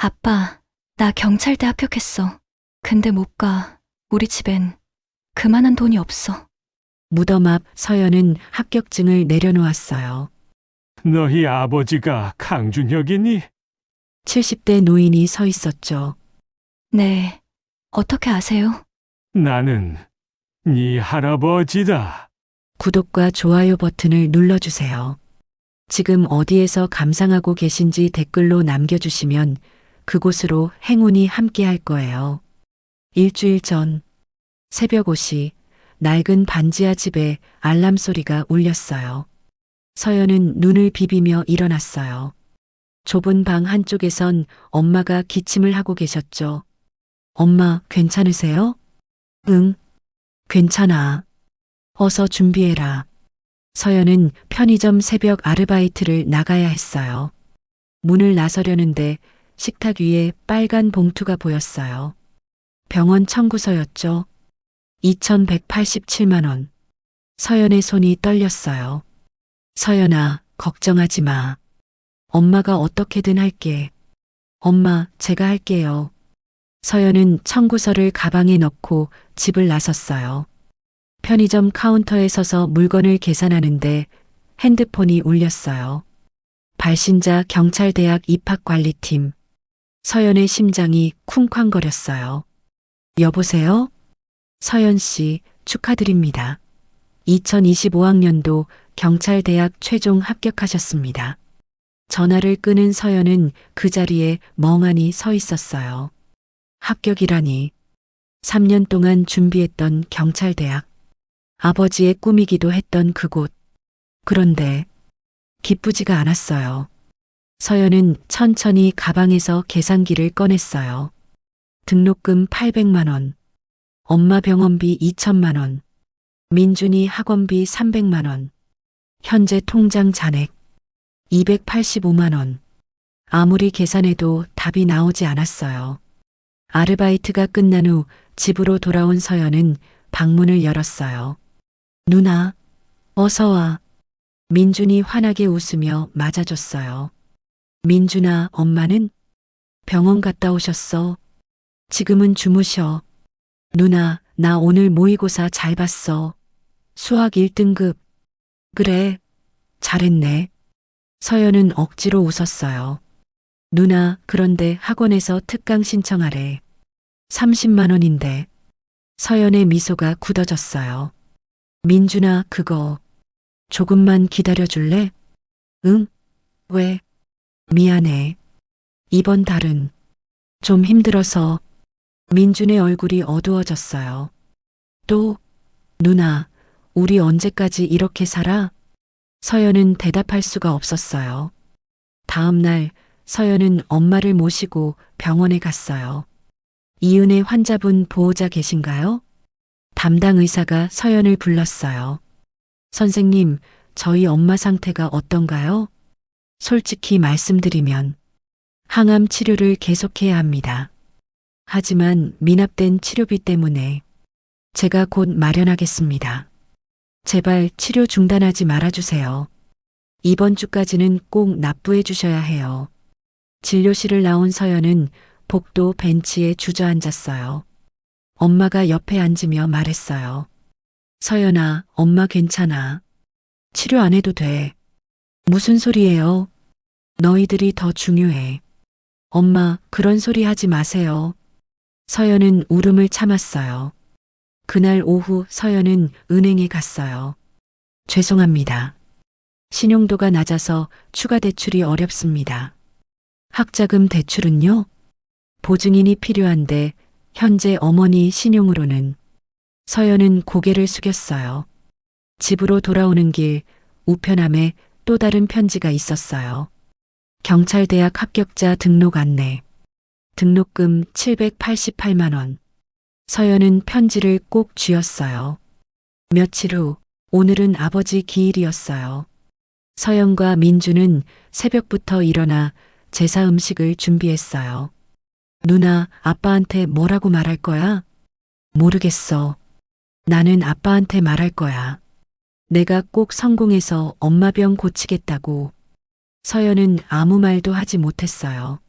아빠, 나 경찰대 합격했어. 근데 못 가. 우리 집엔 그만한 돈이 없어. 무덤 앞 서연은 합격증을 내려놓았어요. 너희 아버지가 강준혁이니? 70대 노인이 서 있었죠. 네. 어떻게 아세요? 나는 네 할아버지다. 구독과 좋아요 버튼을 눌러주세요. 지금 어디에서 감상하고 계신지 댓글로 남겨주시면 그곳으로 행운이 함께할 거예요. 일주일 전 새벽 5시 낡은 반지하 집에 알람 소리가 울렸어요. 서연은 눈을 비비며 일어났어요. 좁은 방 한쪽에선 엄마가 기침을 하고 계셨죠. 엄마, 괜찮으세요? 응, 괜찮아. 어서 준비해라. 서연은 편의점 새벽 아르바이트를 나가야 했어요. 문을 나서려는데 식탁 위에 빨간 봉투가 보였어요. 병원 청구서였죠. 2,187만 원. 서연의 손이 떨렸어요. 서연아, 걱정하지 마. 엄마가 어떻게든 할게. 엄마, 제가 할게요. 서연은 청구서를 가방에 넣고 집을 나섰어요. 편의점 카운터에 서서 물건을 계산하는데 핸드폰이 울렸어요. 발신자 경찰대학 입학관리팀. 서연의 심장이 쿵쾅거렸어요. 여보세요? 서연 씨, 축하드립니다. 2025학년도 경찰대학 최종 합격하셨습니다. 전화를 끊은 서연은 그 자리에 멍하니 서 있었어요. 합격이라니. 3년 동안 준비했던 경찰대학. 아버지의 꿈이기도 했던 그곳. 그런데 기쁘지가 않았어요. 서연은 천천히 가방에서 계산기를 꺼냈어요. 등록금 800만 원, 엄마 병원비 2천만 원, 민준이 학원비 300만 원, 현재 통장 잔액 285만 원. 아무리 계산해도 답이 나오지 않았어요. 아르바이트가 끝난 후 집으로 돌아온 서연은 방문을 열었어요. 누나, 어서 와. 민준이 환하게 웃으며 맞아줬어요. 민준아, 엄마는? 병원 갔다 오셨어. 지금은 주무셔. 누나, 나 오늘 모의고사 잘 봤어. 수학 1등급. 그래, 잘했네. 서연은 억지로 웃었어요. 누나, 그런데 학원에서 특강 신청하래. 30만 원인데. 서연의 미소가 굳어졌어요. 민준아, 그거 조금만 기다려줄래? 응? 왜? 미안해. 이번 달은 좀 힘들어서. 민준의 얼굴이 어두워졌어요. 또? 누나, 우리 언제까지 이렇게 살아? 서연은 대답할 수가 없었어요. 다음 날 서연은 엄마를 모시고 병원에 갔어요. 이은혜 환자분 보호자 계신가요? 담당 의사가 서연을 불렀어요. 선생님, 저희 엄마 상태가 어떤가요? 솔직히 말씀드리면 항암 치료를 계속해야 합니다. 하지만 미납된 치료비 때문에 제가 곧 마련하겠습니다. 제발 치료 중단하지 말아주세요. 이번 주까지는 꼭 납부해 주셔야 해요. 진료실을 나온 서연은 복도 벤치에 주저앉았어요. 엄마가 옆에 앉으며 말했어요. 서연아, 엄마 괜찮아. 치료 안 해도 돼. 무슨 소리예요? 너희들이 더 중요해. 엄마, 그런 소리 하지 마세요. 서연은 울음을 참았어요. 그날 오후 서연은 은행에 갔어요. 죄송합니다. 신용도가 낮아서 추가 대출이 어렵습니다. 학자금 대출은요? 보증인이 필요한데 현재 어머니 신용으로는. 서연은 고개를 숙였어요. 집으로 돌아오는 길 우편함에 또 다른 편지가 있었어요. 경찰대학 합격자 등록 안내. 등록금 788만 원. 서연은 편지를 꼭 쥐었어요. 며칠 후 오늘은 아버지 기일이었어요. 서연과 민주는 새벽부터 일어나 제사 음식을 준비했어요. 누나, 아빠한테 뭐라고 말할 거야? 모르겠어. 나는 아빠한테 말할 거야. 내가 꼭 성공해서 엄마 병 고치겠다고. 서연은 아무 말도 하지 못했어요.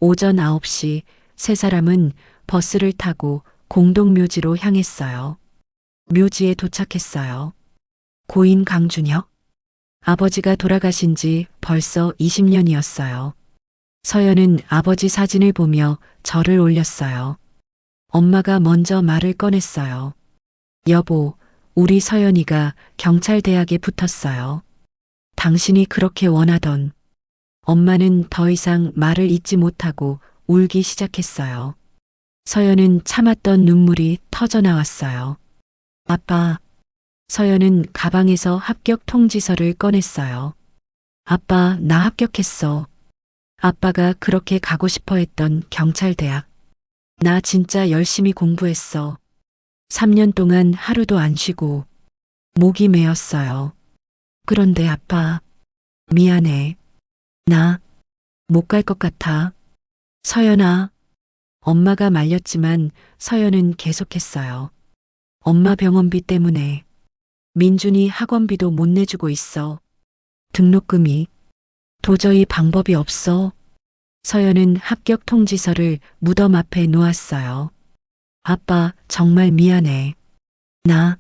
오전 9시 세 사람은 버스를 타고 공동묘지로 향했어요. 묘지에 도착했어요. 고인 강준혁. 아버지가 돌아가신 지 벌써 20년이었어요. 서연은 아버지 사진을 보며 절을 올렸어요. 엄마가 먼저 말을 꺼냈어요. 여보, 우리 서연이가 경찰대학에 붙었어요. 당신이 그렇게 원하던. 엄마는 더 이상 말을 잇지 못하고 울기 시작했어요. 서연은 참았던 눈물이 터져 나왔어요. 아빠. 서연은 가방에서 합격 통지서를 꺼냈어요. 아빠, 나 합격했어. 아빠가 그렇게 가고 싶어 했던 경찰대학. 나 진짜 열심히 공부했어. 3년 동안 하루도 안 쉬고 목이 메었어요. 그런데 아빠, 미안해. 나 못 갈 것 같아. 서연아. 엄마가 말렸지만 서연은 계속했어요. 엄마 병원비 때문에. 민준이 학원비도 못 내주고 있어. 등록금이. 도저히 방법이 없어. 서연은 합격 통지서를 무덤 앞에 놓았어요. 아빠, 정말 미안해. 나,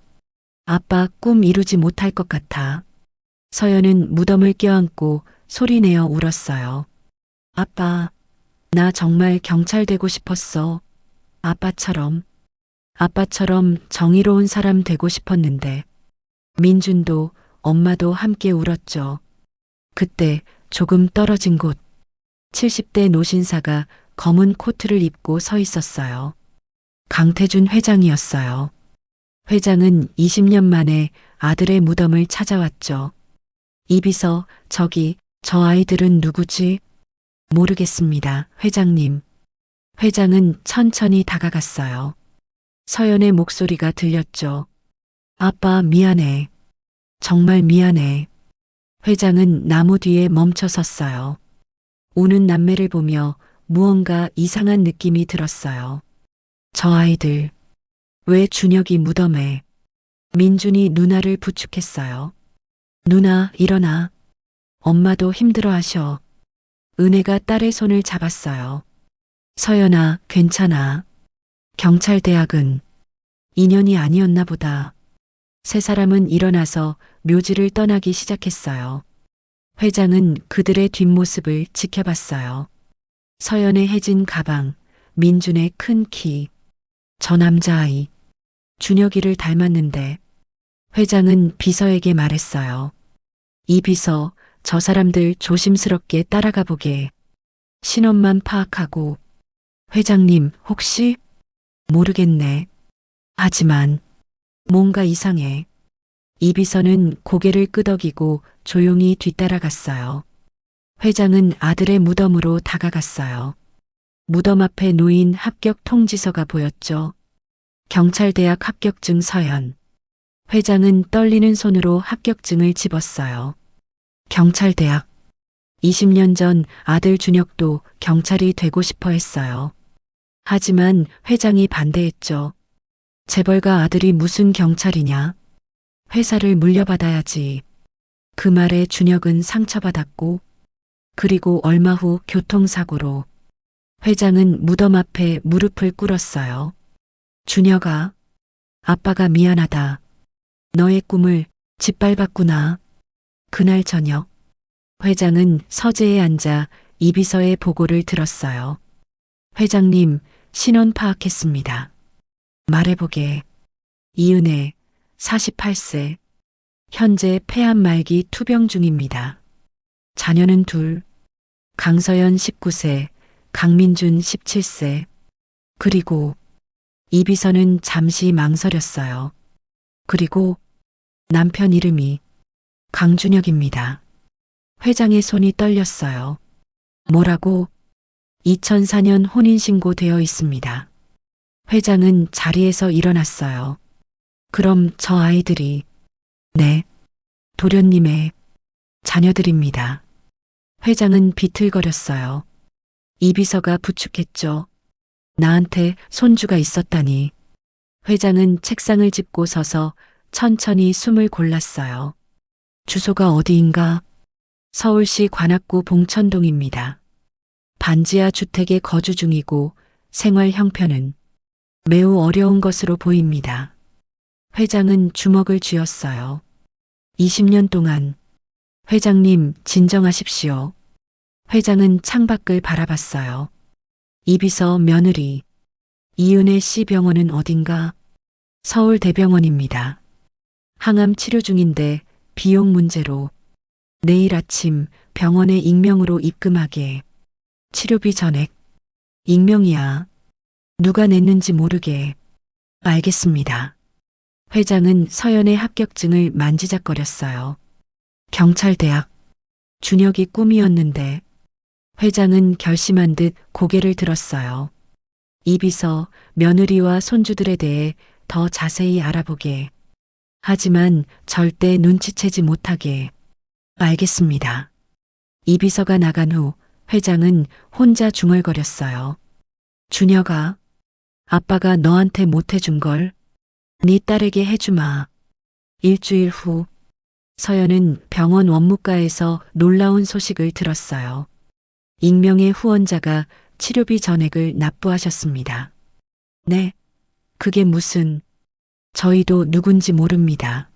아빠 꿈 이루지 못할 것 같아. 서연은 무덤을 껴안고 소리내어 울었어요. 아빠, 나 정말 경찰 되고 싶었어. 아빠처럼 정의로운 사람 되고 싶었는데. 민준도 엄마도 함께 울었죠. 그때 조금 떨어진 곳 70대 노신사가 검은 코트를 입고 서 있었어요. 강태준 회장이었어요. 회장은 20년 만에 아들의 무덤을 찾아왔죠. 이비서, 저기, 저 아이들은 누구지? 모르겠습니다, 회장님. 회장은 천천히 다가갔어요. 서연의 목소리가 들렸죠. 아빠, 미안해. 정말 미안해. 회장은 나무 뒤에 멈춰 섰어요. 우는 남매를 보며 무언가 이상한 느낌이 들었어요. 저 아이들, 왜 준혁이 무덤에? 민준이 누나를 부축했어요. 누나, 일어나. 엄마도 힘들어 하셔. 은혜가 딸의 손을 잡았어요. 서연아, 괜찮아. 경찰대학은 인연이 아니었나 보다. 세 사람은 일어나서 묘지를 떠나기 시작했어요. 회장은 그들의 뒷모습을 지켜봤어요. 서연의 해진 가방, 민준의 큰 키. 저 남자아이, 준혁이를 닮았는데. 회장은 비서에게 말했어요. 이 비서, 저 사람들 조심스럽게 따라가 보게. 신원만 파악하고. 회장님, 혹시? 모르겠네. 하지만 뭔가 이상해. 이 비서는 고개를 끄덕이고 조용히 뒤따라갔어요. 회장은 아들의 무덤으로 다가갔어요. 무덤 앞에 놓인 합격 통지서가 보였죠. 경찰대학 합격증 서연. 회장은 떨리는 손으로 합격증을 집었어요. 경찰대학. 20년 전 아들 준혁도 경찰이 되고 싶어 했어요. 하지만 회장이 반대했죠. 재벌가 아들이 무슨 경찰이냐? 회사를 물려받아야지. 그 말에 준혁은 상처받았고, 그리고 얼마 후 교통사고로 회장은 무덤 앞에 무릎을 꿇었어요. 준혁아, 아빠가 미안하다. 너의 꿈을 짓밟았구나. 그날 저녁, 회장은 서재에 앉아 이비서의 보고를 들었어요. 회장님, 신원 파악했습니다. 말해보게. 이은혜, 48세. 현재 폐암 말기 투병 중입니다. 자녀는 둘. 강서연 19세, 강민준 17세. 그리고 이비서는 잠시 망설였어요. 그리고 남편 이름이 강준혁입니다. 회장의 손이 떨렸어요. 뭐라고? 2004년 혼인신고 되어 있습니다. 회장은 자리에서 일어났어요. 그럼 저 아이들이, 네, 도련님의 자녀들입니다. 회장은 비틀거렸어요. 이비서가 부축했죠. 나한테 손주가 있었다니. 회장은 책상을 짚고 서서 천천히 숨을 골랐어요. 주소가 어디인가? 서울시 관악구 봉천동입니다. 반지하 주택에 거주 중이고 생활 형편은 매우 어려운 것으로 보입니다. 회장은 주먹을 쥐었어요. 20년 동안 회장님 진정하십시오. 회장은 창밖을 바라봤어요. 이비서 며느리 이은혜 씨 병원은 어딘가? 서울대병원입니다. 항암 치료 중인데 비용 문제로 내일 아침 병원에 익명으로 입금하게. 치료비 전액. 익명이야. 누가 냈는지 모르게. 알겠습니다. 회장은 서연의 합격증을 만지작거렸어요. 경찰대학. 준혁이 꿈이었는데 회장은 결심한 듯 고개를 들었어요. 이비서 며느리와 손주들에 대해 더 자세히 알아보게. 하지만 절대 눈치채지 못하게. 알겠습니다. 이비서가 나간 후 회장은 혼자 중얼거렸어요. 준혁아, 아빠가 너한테 못해준 걸 네 딸에게 해주마. 일주일 후 서연은 병원 원무과에서 놀라운 소식을 들었어요. 익명의 후원자가 치료비 전액을 납부하셨습니다. 네, 그게 무슨... 저희도 누군지 모릅니다.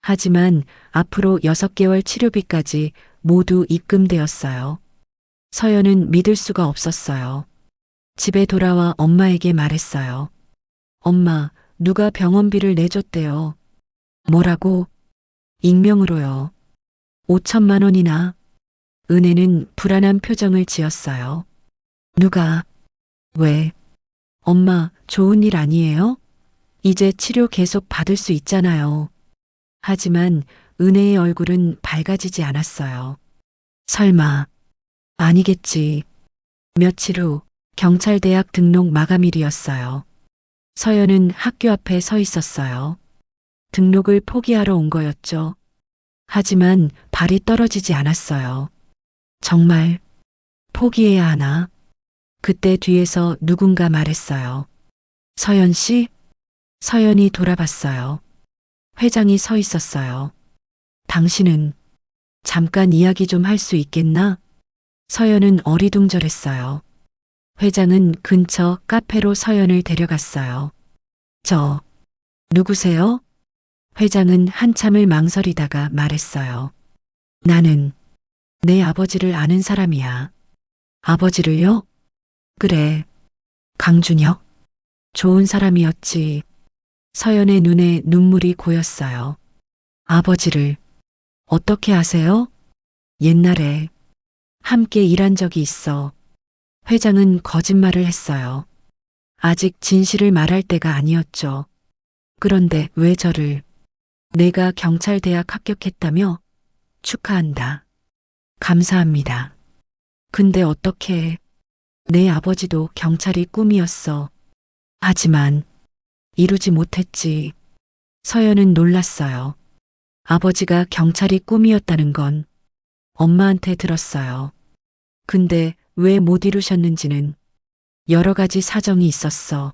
하지만 앞으로 6개월 치료비까지 모두 입금되었어요. 서연은 믿을 수가 없었어요. 집에 돌아와 엄마에게 말했어요. 엄마, 누가 병원비를 내줬대요. 뭐라고? 익명으로요. 5천만 원이나. 은혜는 불안한 표정을 지었어요. 누가? 왜? 엄마, 좋은 일 아니에요? 이제 치료 계속 받을 수 있잖아요. 하지만 은혜의 얼굴은 밝아지지 않았어요. 설마. 아니겠지. 며칠 후 경찰대학 등록 마감일이었어요. 서연은 학교 앞에 서 있었어요. 등록을 포기하러 온 거였죠. 하지만 발이 떨어지지 않았어요. 정말 포기해야 하나? 그때 뒤에서 누군가 말했어요. 서연 씨? 서연이 돌아봤어요. 회장이 서 있었어요. 당신은 잠깐 이야기 좀 할 수 있겠나? 서연은 어리둥절했어요. 회장은 근처 카페로 서연을 데려갔어요. 저, 누구세요? 회장은 한참을 망설이다가 말했어요. 나는 내 아버지를 아는 사람이야. 아버지를요? 그래. 강준혁. 좋은 사람이었지. 서연의 눈에 눈물이 고였어요. 아버지를 어떻게 아세요? 옛날에 함께 일한 적이 있어. 회장은 거짓말을 했어요. 아직 진실을 말할 때가 아니었죠. 그런데 왜 저를? 내가 경찰대학 합격했다며? 축하한다. 감사합니다. 근데 어떻게? 내 아버지도 경찰이 꿈이었어. 하지만 이루지 못했지. 서연은 놀랐어요. 아버지가 경찰이 꿈이었다는 건 엄마한테 들었어요. 근데 왜 못 이루셨는지는 여러 가지 사정이 있었어.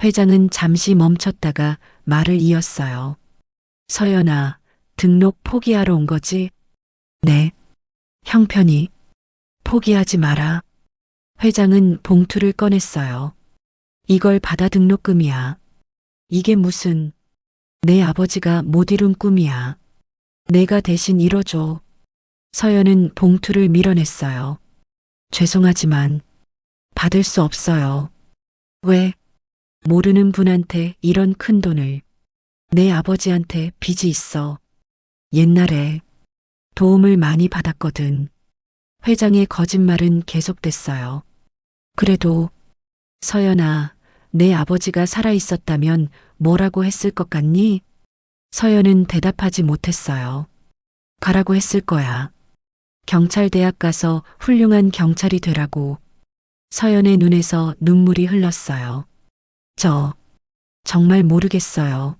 회장은 잠시 멈췄다가 말을 이었어요. 서연아, 등록 포기하러 온 거지? 네. 형편이 포기하지 마라. 회장은 봉투를 꺼냈어요. 이걸 받아 등록금이야. 이게 무슨... 내 아버지가 못 이룬 꿈이야. 내가 대신 이뤄줘. 서연은 봉투를 밀어냈어요. 죄송하지만 받을 수 없어요. 왜? 모르는 분한테 이런 큰 돈을. 내 아버지한테 빚이 있어. 옛날에 도움을 많이 받았거든. 회장의 거짓말은 계속됐어요. 그래도 서연아, 내 아버지가 살아 있었다면 뭐라고 했을 것 같니? 서연은 대답하지 못했어요. 가라고 했을 거야. 경찰대학 가서 훌륭한 경찰이 되라고. 서연의 눈에서 눈물이 흘렀어요. 정말 모르겠어요.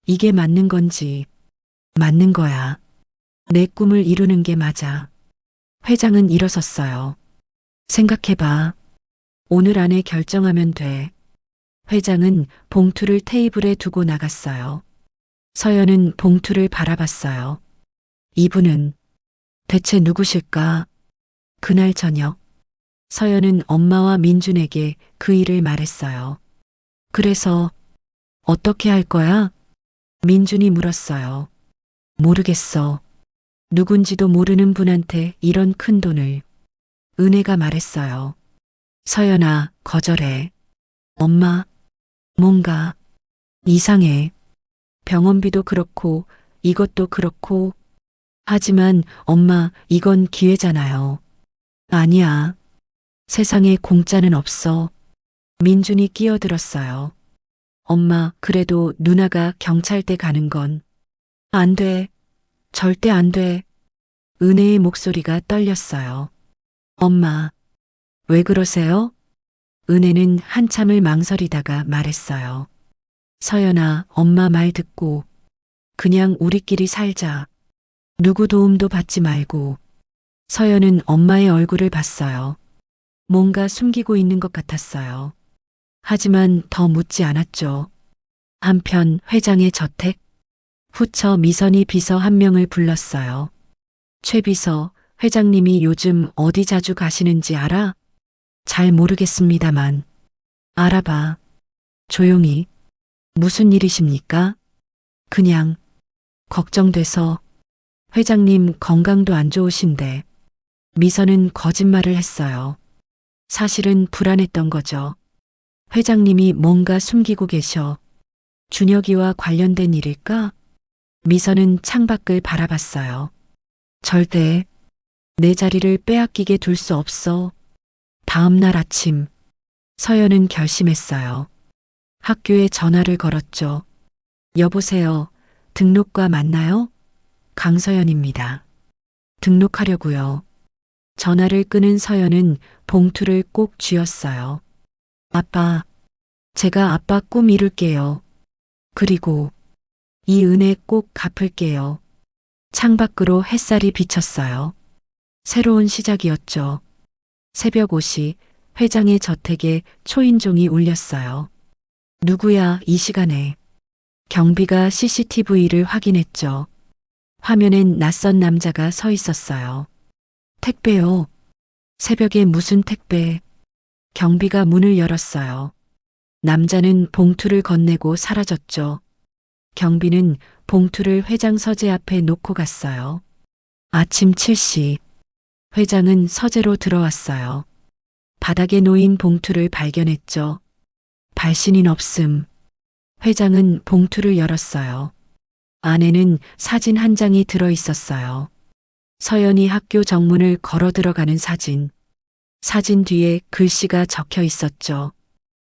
이게 맞는 건지. 맞는 거야. 내 꿈을 이루는 게 맞아. 회장은 일어섰어요. 생각해봐. 오늘 안에 결정하면 돼. 회장은 봉투를 테이블에 두고 나갔어요. 서연은 봉투를 바라봤어요. 이분은 대체 누구실까? 그날 저녁 서연은 엄마와 민준에게 그 일을 말했어요. 그래서 어떻게 할 거야? 민준이 물었어요. 모르겠어. 누군지도 모르는 분한테 이런 큰 돈을. 은혜가 말했어요. 서연아, 거절해. 엄마, 뭔가 이상해. 병원비도 그렇고 이것도 그렇고. 하지만 엄마, 이건 기회잖아요. 아니야. 세상에 공짜는 없어. 민준이 끼어들었어요. 엄마, 그래도 누나가 경찰대 가는 건 안 돼. 절대 안 돼. 은혜의 목소리가 떨렸어요. 엄마, 왜 그러세요? 은혜는 한참을 망설이다가 말했어요. 서연아, 엄마 말 듣고 그냥 우리끼리 살자. 누구 도움도 받지 말고. 서연은 엄마의 얼굴을 봤어요. 뭔가 숨기고 있는 것 같았어요. 하지만 더 묻지 않았죠. 한편 회장의 저택. 후처 미선이 비서 한 명을 불렀어요. 최 비서, 회장님이 요즘 어디 자주 가시는지 알아? 잘 모르겠습니다만. 알아봐. 조용히. 무슨 일이십니까? 그냥 걱정돼서. 회장님 건강도 안 좋으신데. 미선은 거짓말을 했어요. 사실은 불안했던 거죠. 회장님이 뭔가 숨기고 계셔. 준혁이와 관련된 일일까? 미선은 창밖을 바라봤어요. 절대 내 자리를 빼앗기게 둘 수 없어. 다음 날 아침, 서연은 결심했어요. 학교에 전화를 걸었죠. 여보세요. 등록과 맞나요? 강서연입니다. 등록하려고요. 전화를 끊은 서연은 봉투를 꼭 쥐었어요. 아빠, 제가 아빠 꿈 이룰게요. 그리고 이 은혜 꼭 갚을게요. 창밖으로 햇살이 비쳤어요. 새로운 시작이었죠. 새벽 5시 회장의 저택에 초인종이 울렸어요. 누구야 이 시간에. 경비가 CCTV를 확인했죠. 화면엔 낯선 남자가 서 있었어요. 택배요. 새벽에 무슨 택배. 경비가 문을 열었어요. 남자는 봉투를 건네고 사라졌죠. 경비는 봉투를 회장 서재 앞에 놓고 갔어요. 아침 7시. 회장은 서재로 들어왔어요. 바닥에 놓인 봉투를 발견했죠. 발신인 없음. 회장은 봉투를 열었어요. 안에는 사진 한 장이 들어 있었어요. 서연이 학교 정문을 걸어 들어가는 사진. 사진 뒤에 글씨가 적혀 있었죠.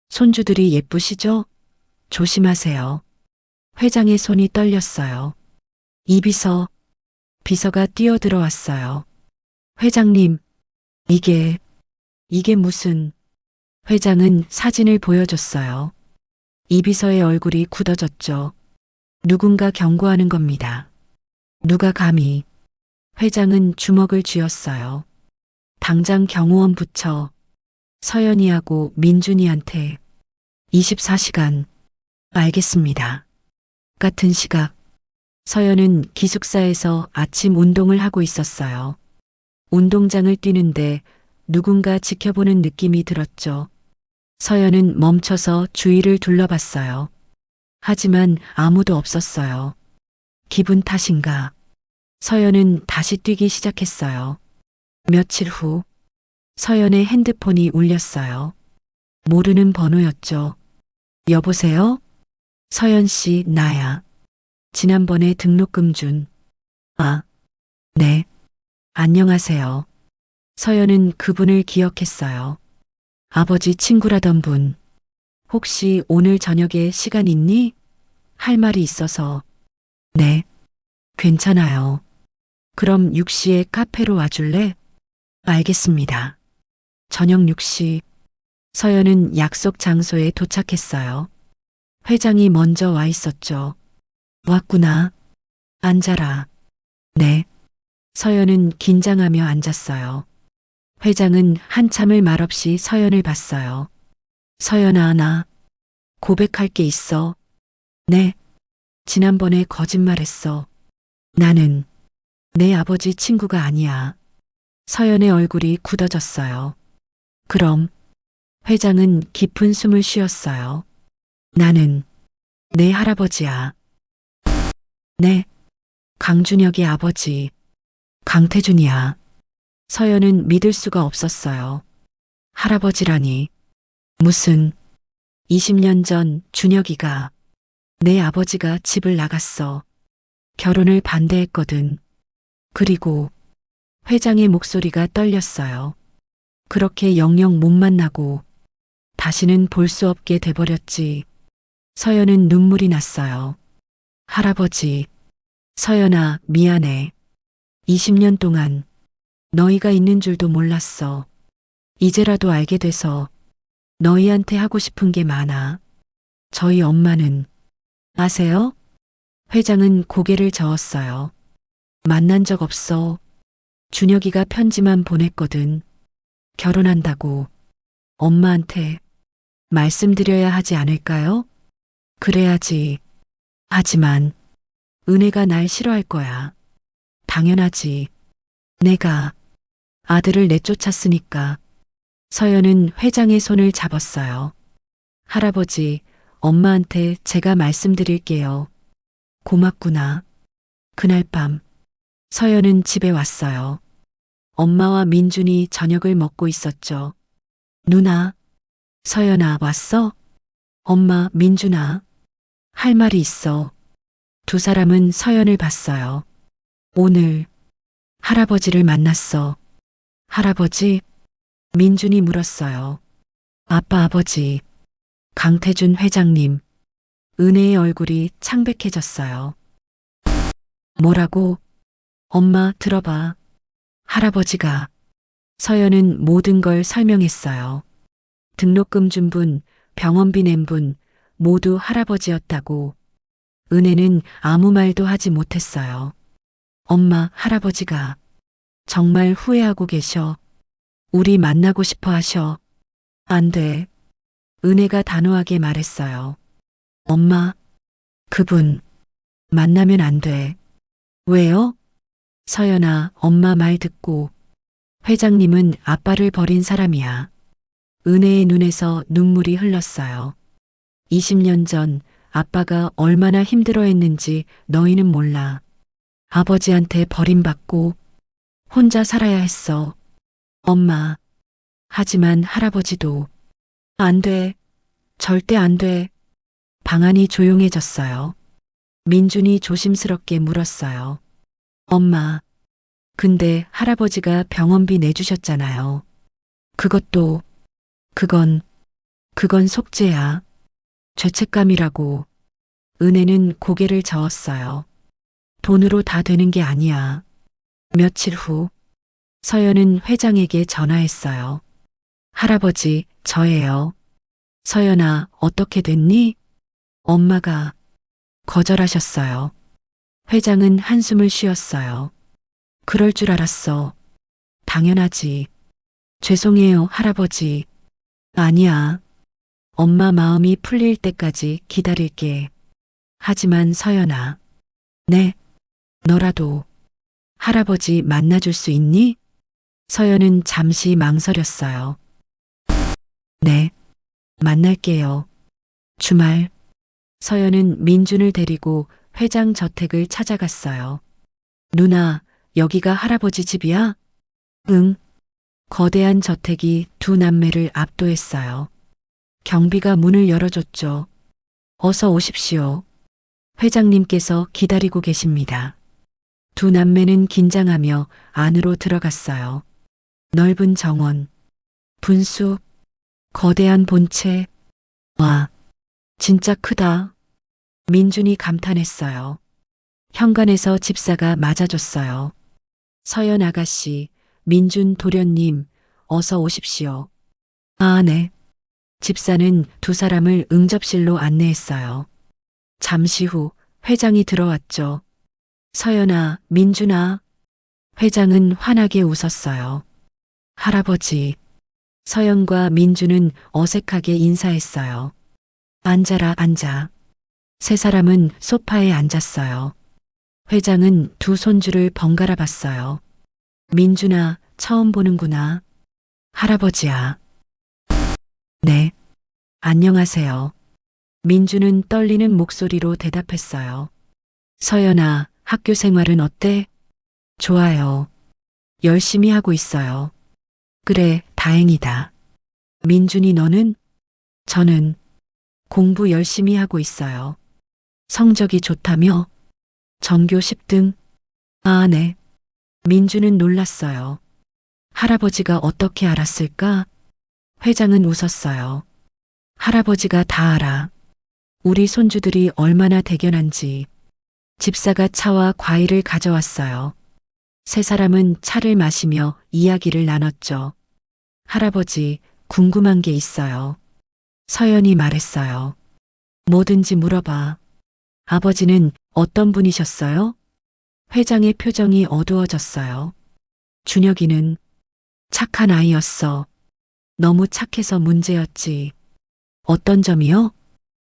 손주들이 예쁘시죠? 조심하세요. 회장의 손이 떨렸어요. 이비서. 비서가 뛰어들어왔어요. 회장님, 이게 무슨. 회장은 사진을 보여줬어요. 이비서의 얼굴이 굳어졌죠. 누군가 경고하는 겁니다. 누가 감히. 회장은 주먹을 쥐었어요. 당장 경호원 붙여. 서연이하고 민준이한테. 24시간. 알겠습니다. 같은 시각. 서연은 기숙사에서 아침 운동을 하고 있었어요. 운동장을 뛰는데 누군가 지켜보는 느낌이 들었죠. 서연은 멈춰서 주위를 둘러봤어요. 하지만 아무도 없었어요. 기분 탓인가? 서연은 다시 뛰기 시작했어요. 며칠 후 서연의 핸드폰이 울렸어요. 모르는 번호였죠. 여보세요? 서연 씨, 나야. 지난번에 등록금 준. 아, 네. 안녕하세요. 서연은 그분을 기억했어요. 아버지 친구라던 분. 혹시 오늘 저녁에 시간 있니? 할 말이 있어서. 네. 괜찮아요. 그럼 6시에 카페로 와줄래? 알겠습니다. 저녁 6시. 서연은 약속 장소에 도착했어요. 회장이 먼저 와 있었죠. 왔구나. 앉아라. 네. 서연은 긴장하며 앉았어요. 회장은 한참을 말없이 서연을 봤어요. 서연아, 나 고백할 게 있어. 네. 지난번에 거짓말했어. 나는 내 아버지 친구가 아니야. 서연의 얼굴이 굳어졌어요. 그럼 회장은 깊은 숨을 쉬었어요. 나는 내 할아버지야. 네, 강준혁의 아버지, 강태준이야. 서연은 믿을 수가 없었어요. 할아버지라니. 무슨 20년 전 준혁이가 내 아버지가 집을 나갔어. 결혼을 반대했거든. 그리고 회장의 목소리가 떨렸어요. 그렇게 영영 못 만나고 다시는 볼 수 없게 돼버렸지. 서연은 눈물이 났어요. 할아버지, 서연아, 미안해. 20년 동안 너희가 있는 줄도 몰랐어. 이제라도 알게 돼서 너희한테 하고 싶은 게 많아. 저희 엄마는 아세요? 회장은 고개를 저었어요. 만난 적 없어. 준혁이가 편지만 보냈거든. 결혼한다고 엄마한테 말씀드려야 하지 않을까요? 그래야지. 하지만 은혜가 날 싫어할 거야. 당연하지. 내가 아들을 내쫓았으니까. 서연은 회장의 손을 잡았어요. 할아버지, 엄마한테 제가 말씀드릴게요. 고맙구나. 그날 밤 서연은 집에 왔어요. 엄마와 민준이 저녁을 먹고 있었죠. 누나, 서연아, 왔어? 엄마, 민준아. 할 말이 있어. 두 사람은 서연을 봤어요. 오늘 할아버지를 만났어. 할아버지? 민준이 물었어요. 아빠, 아버지. 강태준 회장님. 은혜의 얼굴이 창백해졌어요. 뭐라고? 엄마, 들어봐. 할아버지가. 서연은 모든 걸 설명했어요. 등록금 준 분, 병원비 낸 분, 모두 할아버지였다고. 은혜는 아무 말도 하지 못했어요. 엄마, 할아버지가 정말 후회하고 계셔. 우리 만나고 싶어 하셔. 안 돼. 은혜가 단호하게 말했어요. 엄마, 그분 만나면 안 돼. 왜요? 서연아, 엄마 말 듣고. 회장님은 아빠를 버린 사람이야. 은혜의 눈에서 눈물이 흘렀어요. 20년 전 아빠가 얼마나 힘들어했는지 너희는 몰라. 아버지한테 버림받고 혼자 살아야 했어. 엄마. 하지만 할아버지도 안 돼. 절대 안 돼. 방안이 조용해졌어요. 민준이 조심스럽게 물었어요. 엄마. 근데 할아버지가 병원비 내주셨잖아요. 그건 속죄야. 죄책감이라고. 은혜는 고개를 저었어요. 돈으로 다 되는 게 아니야. 며칠 후 서연은 회장에게 전화했어요. 할아버지, 저예요. 서연아, 어떻게 됐니? 엄마가 거절하셨어요. 회장은 한숨을 쉬었어요. 그럴 줄 알았어. 당연하지. 죄송해요, 할아버지. 아니야. 엄마 마음이 풀릴 때까지 기다릴게. 하지만 서연아. 네. 너라도 할아버지 만나줄 수 있니? 서연은 잠시 망설였어요. 네. 만날게요. 주말. 서연은 민준을 데리고 회장 저택을 찾아갔어요. 누나, 여기가 할아버지 집이야? 응. 거대한 저택이 두 남매를 압도했어요. 경비가 문을 열어줬죠. 어서 오십시오. 회장님께서 기다리고 계십니다. 두 남매는 긴장하며 안으로 들어갔어요. 넓은 정원, 분수, 거대한 본체. 와, 진짜 크다. 민준이 감탄했어요. 현관에서 집사가 맞아줬어요. 서연 아가씨, 민준 도련님, 어서 오십시오. 아, 네. 집사는 두 사람을 응접실로 안내했어요. 잠시 후 회장이 들어왔죠. 서연아, 민준아. 회장은 환하게 웃었어요. 할아버지. 서연과 민준은 어색하게 인사했어요. 앉아라, 앉아. 세 사람은 소파에 앉았어요. 회장은 두 손주를 번갈아 봤어요. 민준아, 처음 보는구나. 할아버지야. 네. 안녕하세요. 민주는 떨리는 목소리로 대답했어요. 서연아, 학교 생활은 어때? 좋아요. 열심히 하고 있어요. 그래, 다행이다. 민준이 너는? 저는 공부 열심히 하고 있어요. 성적이 좋다며? 전교 10등? 아, 네. 민주는 놀랐어요. 할아버지가 어떻게 알았을까? 회장은 웃었어요. 할아버지가 다 알아. 우리 손주들이 얼마나 대견한지. 집사가 차와 과일을 가져왔어요. 세 사람은 차를 마시며 이야기를 나눴죠. 할아버지, 궁금한 게 있어요. 서연이 말했어요. 뭐든지 물어봐. 아버지는 어떤 분이셨어요? 회장의 표정이 어두워졌어요. 준혁이는 착한 아이였어. 너무 착해서 문제였지. 어떤 점이요?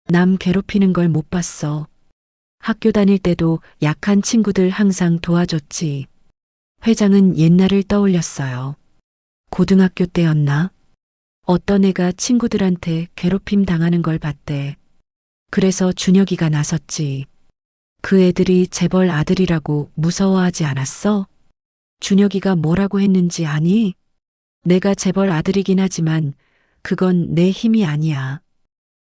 남 괴롭히는 걸 못 봤어. 학교 다닐 때도 약한 친구들 항상 도와줬지. 회장은 옛날을 떠올렸어요. 고등학교 때였나? 어떤 애가 친구들한테 괴롭힘 당하는 걸 봤대. 그래서 준혁이가 나섰지. 그 애들이 재벌 아들이라고 무서워하지 않았어? 준혁이가 뭐라고 했는지 아니? 내가 재벌 아들이긴 하지만 그건 내 힘이 아니야.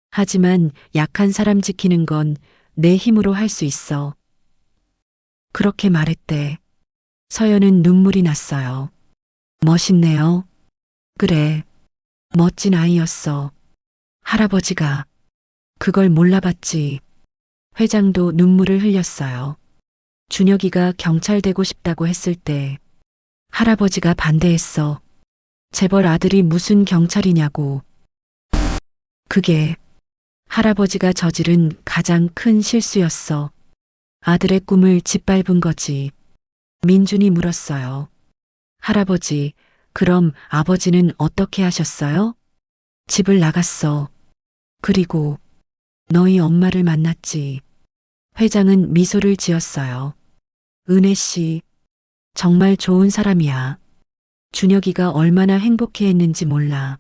하지만 약한 사람 지키는 건 내 힘으로 할 수 있어. 그렇게 말했대. 서연은 눈물이 났어요. 멋있네요. 그래. 멋진 아이였어. 할아버지가 그걸 몰라봤지. 회장도 눈물을 흘렸어요. 준혁이가 경찰 되고 싶다고 했을 때 할아버지가 반대했어. 재벌 아들이 무슨 경찰이냐고. 그게 할아버지가 저지른 가장 큰 실수였어. 아들의 꿈을 짓밟은 거지. 민준이 물었어요. 할아버지, 그럼 아버지는 어떻게 하셨어요? 집을 나갔어. 그리고 너희 엄마를 만났지. 회장은 미소를 지었어요. 은혜 씨, 정말 좋은 사람이야. 준혁이가 얼마나 행복해했는지 몰라.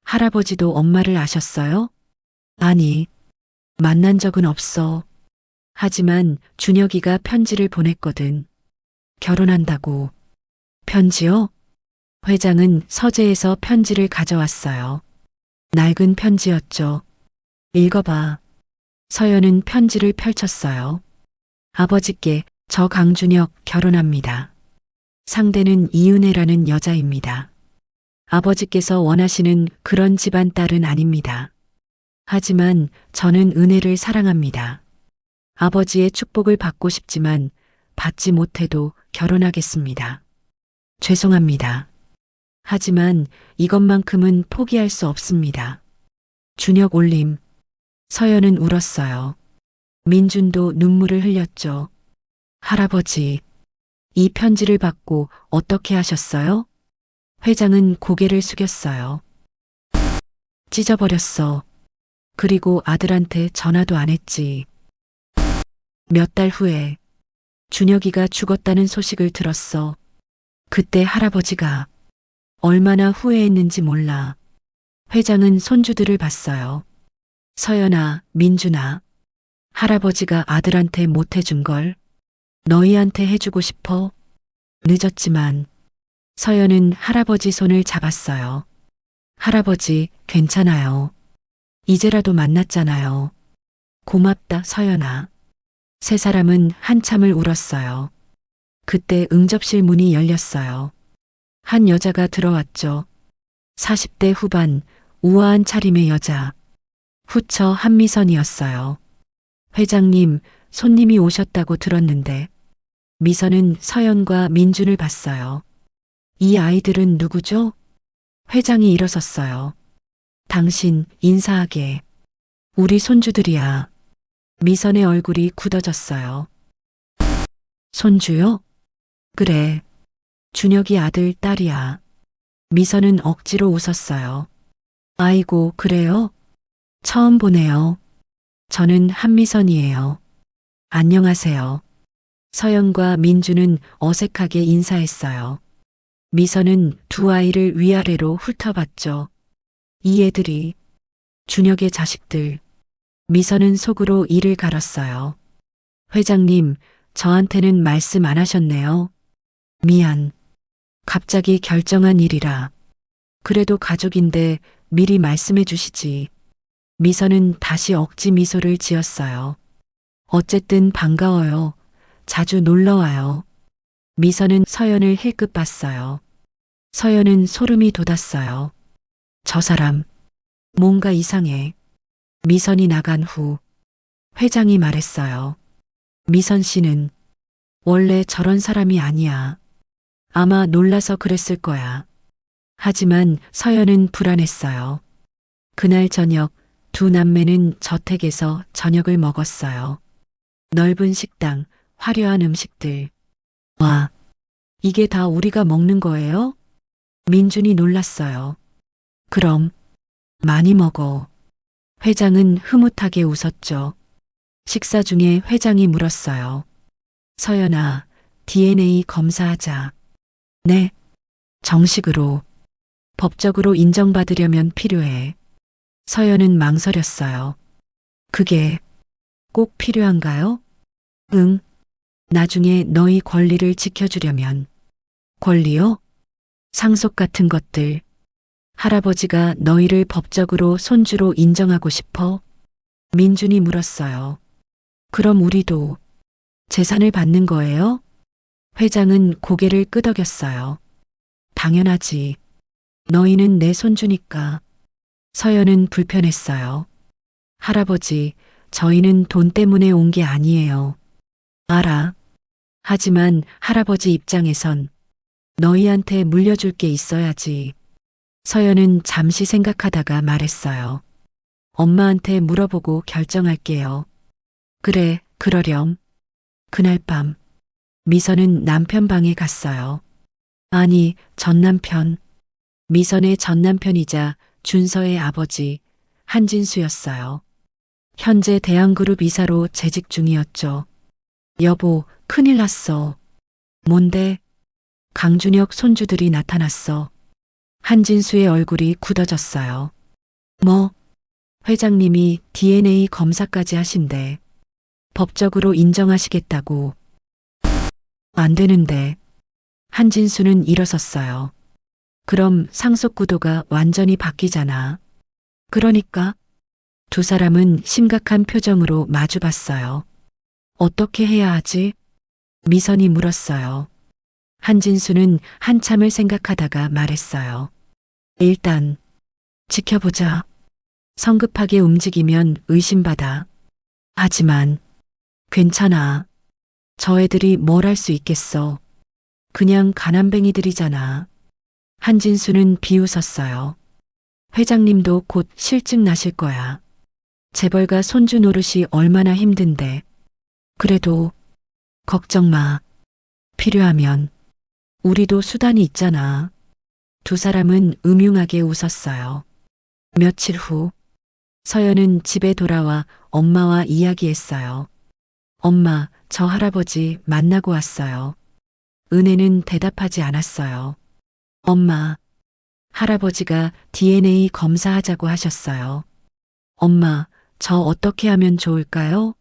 할아버지도 엄마를 아셨어요? 아니, 만난 적은 없어. 하지만 준혁이가 편지를 보냈거든. 결혼한다고. 편지요? 회장은 서재에서 편지를 가져왔어요. 낡은 편지였죠. 읽어봐. 서연은 편지를 펼쳤어요. 아버지께 저 강준혁 결혼합니다. 상대는 이은혜라는 여자입니다. 아버지께서 원하시는 그런 집안 딸은 아닙니다. 하지만 저는 은혜를 사랑합니다. 아버지의 축복을 받고 싶지만 받지 못해도 결혼하겠습니다. 죄송합니다. 하지만 이것만큼은 포기할 수 없습니다. 준혁 올림. 서연은 울었어요. 민준도 눈물을 흘렸죠. 할아버지, 이 편지를 받고 어떻게 하셨어요? 회장은 고개를 숙였어요. 찢어버렸어. 그리고 아들한테 전화도 안 했지. 몇 달 후에 준혁이가 죽었다는 소식을 들었어. 그때 할아버지가 얼마나 후회했는지 몰라. 회장은 손주들을 봤어요. 서연아, 민준아, 할아버지가 아들한테 못 해준 걸 너희한테 해주고 싶어? 늦었지만 서연은 할아버지 손을 잡았어요. 할아버지, 괜찮아요. 이제라도 만났잖아요. 고맙다, 서연아. 세 사람은 한참을 울었어요. 그때 응접실 문이 열렸어요. 한 여자가 들어왔죠. 40대 후반, 우아한 차림의 여자. 후처 한미선이었어요. 회장님, 손님이 오셨다고 들었는데. 미선은 서연과 민준을 봤어요. 이 아이들은 누구죠? 회장이 일어섰어요. 당신 인사하게. 우리 손주들이야. 미선의 얼굴이 굳어졌어요. 손주요? 그래. 준혁이 아들, 딸이야. 미선은 억지로 웃었어요. 아이고, 그래요? 처음 보네요. 저는 한미선이에요. 안녕하세요. 서연과 민주는 어색하게 인사했어요. 미선은 두 아이를 위아래로 훑어봤죠. 이 애들이 준혁의 자식들. 미선은 속으로 이를 갈았어요. 회장님, 저한테는 말씀 안 하셨네요. 미안. 갑자기 결정한 일이라. 그래도 가족인데 미리 말씀해 주시지. 미선은 다시 억지 미소를 지었어요. 어쨌든 반가워요. 자주 놀러 와요. 미선은 서연을 힐끗 봤어요. 서연은 소름이 돋았어요. 저 사람, 뭔가 이상해. 미선이 나간 후 회장이 말했어요. 미선 씨는 원래 저런 사람이 아니야. 아마 놀라서 그랬을 거야. 하지만 서연은 불안했어요. 그날 저녁 두 남매는 저택에서 저녁을 먹었어요. 넓은 식당, 화려한 음식들. 와, 이게 다 우리가 먹는 거예요? 민준이 놀랐어요. 그럼 많이 먹어. 회장은 흐뭇하게 웃었죠. 식사 중에 회장이 물었어요. 서연아, DNA 검사하자. 네, 정식으로. 법적으로 인정받으려면 필요해. 서연은 망설였어요. 그게 꼭 필요한가요? 응. 나중에 너희 권리를 지켜주려면. 권리요? 상속 같은 것들. 할아버지가 너희를 법적으로 손주로 인정하고 싶어? 민준이 물었어요. 그럼 우리도 재산을 받는 거예요? 회장은 고개를 끄덕였어요. 당연하지. 너희는 내 손주니까. 서연은 불편했어요. 할아버지, 저희는 돈 때문에 온 게 아니에요. 알아. 하지만 할아버지 입장에선 너희한테 물려줄 게 있어야지. 서연은 잠시 생각하다가 말했어요. 엄마한테 물어보고 결정할게요. 그래, 그러렴. 그날 밤, 미선은 남편 방에 갔어요. 아니, 전남편. 미선의 전남편이자 준서의 아버지, 한진수였어요. 현재 대한그룹 이사로 재직 중이었죠. 여보, 큰일 났어. 뭔데? 강준혁 손주들이 나타났어. 한진수의 얼굴이 굳어졌어요. 뭐? 회장님이 DNA 검사까지 하신대. 법적으로 인정하시겠다고. 안 되는데. 한진수는 일어섰어요. 그럼 상속구도가 완전히 바뀌잖아. 그러니까 두 사람은 심각한 표정으로 마주봤어요. 어떻게 해야 하지? 미선이 물었어요. 한진수는 한참을 생각하다가 말했어요. 일단 지켜보자. 성급하게 움직이면 의심받아. 하지만 괜찮아. 저 애들이 뭘 할 수 있겠어. 그냥 가난뱅이들이잖아. 한진수는 비웃었어요. 회장님도 곧 실증 나실 거야. 재벌가 손주 노릇이 얼마나 힘든데. 그래도 걱정 마. 필요하면 우리도 수단이 있잖아. 두 사람은 음흉하게 웃었어요. 며칠 후 서연은 집에 돌아와 엄마와 이야기했어요. 엄마, 저 할아버지 만나고 왔어요. 은혜는 대답하지 않았어요. 엄마, 할아버지가 DNA 검사하자고 하셨어요. 엄마, 저 어떻게 하면 좋을까요?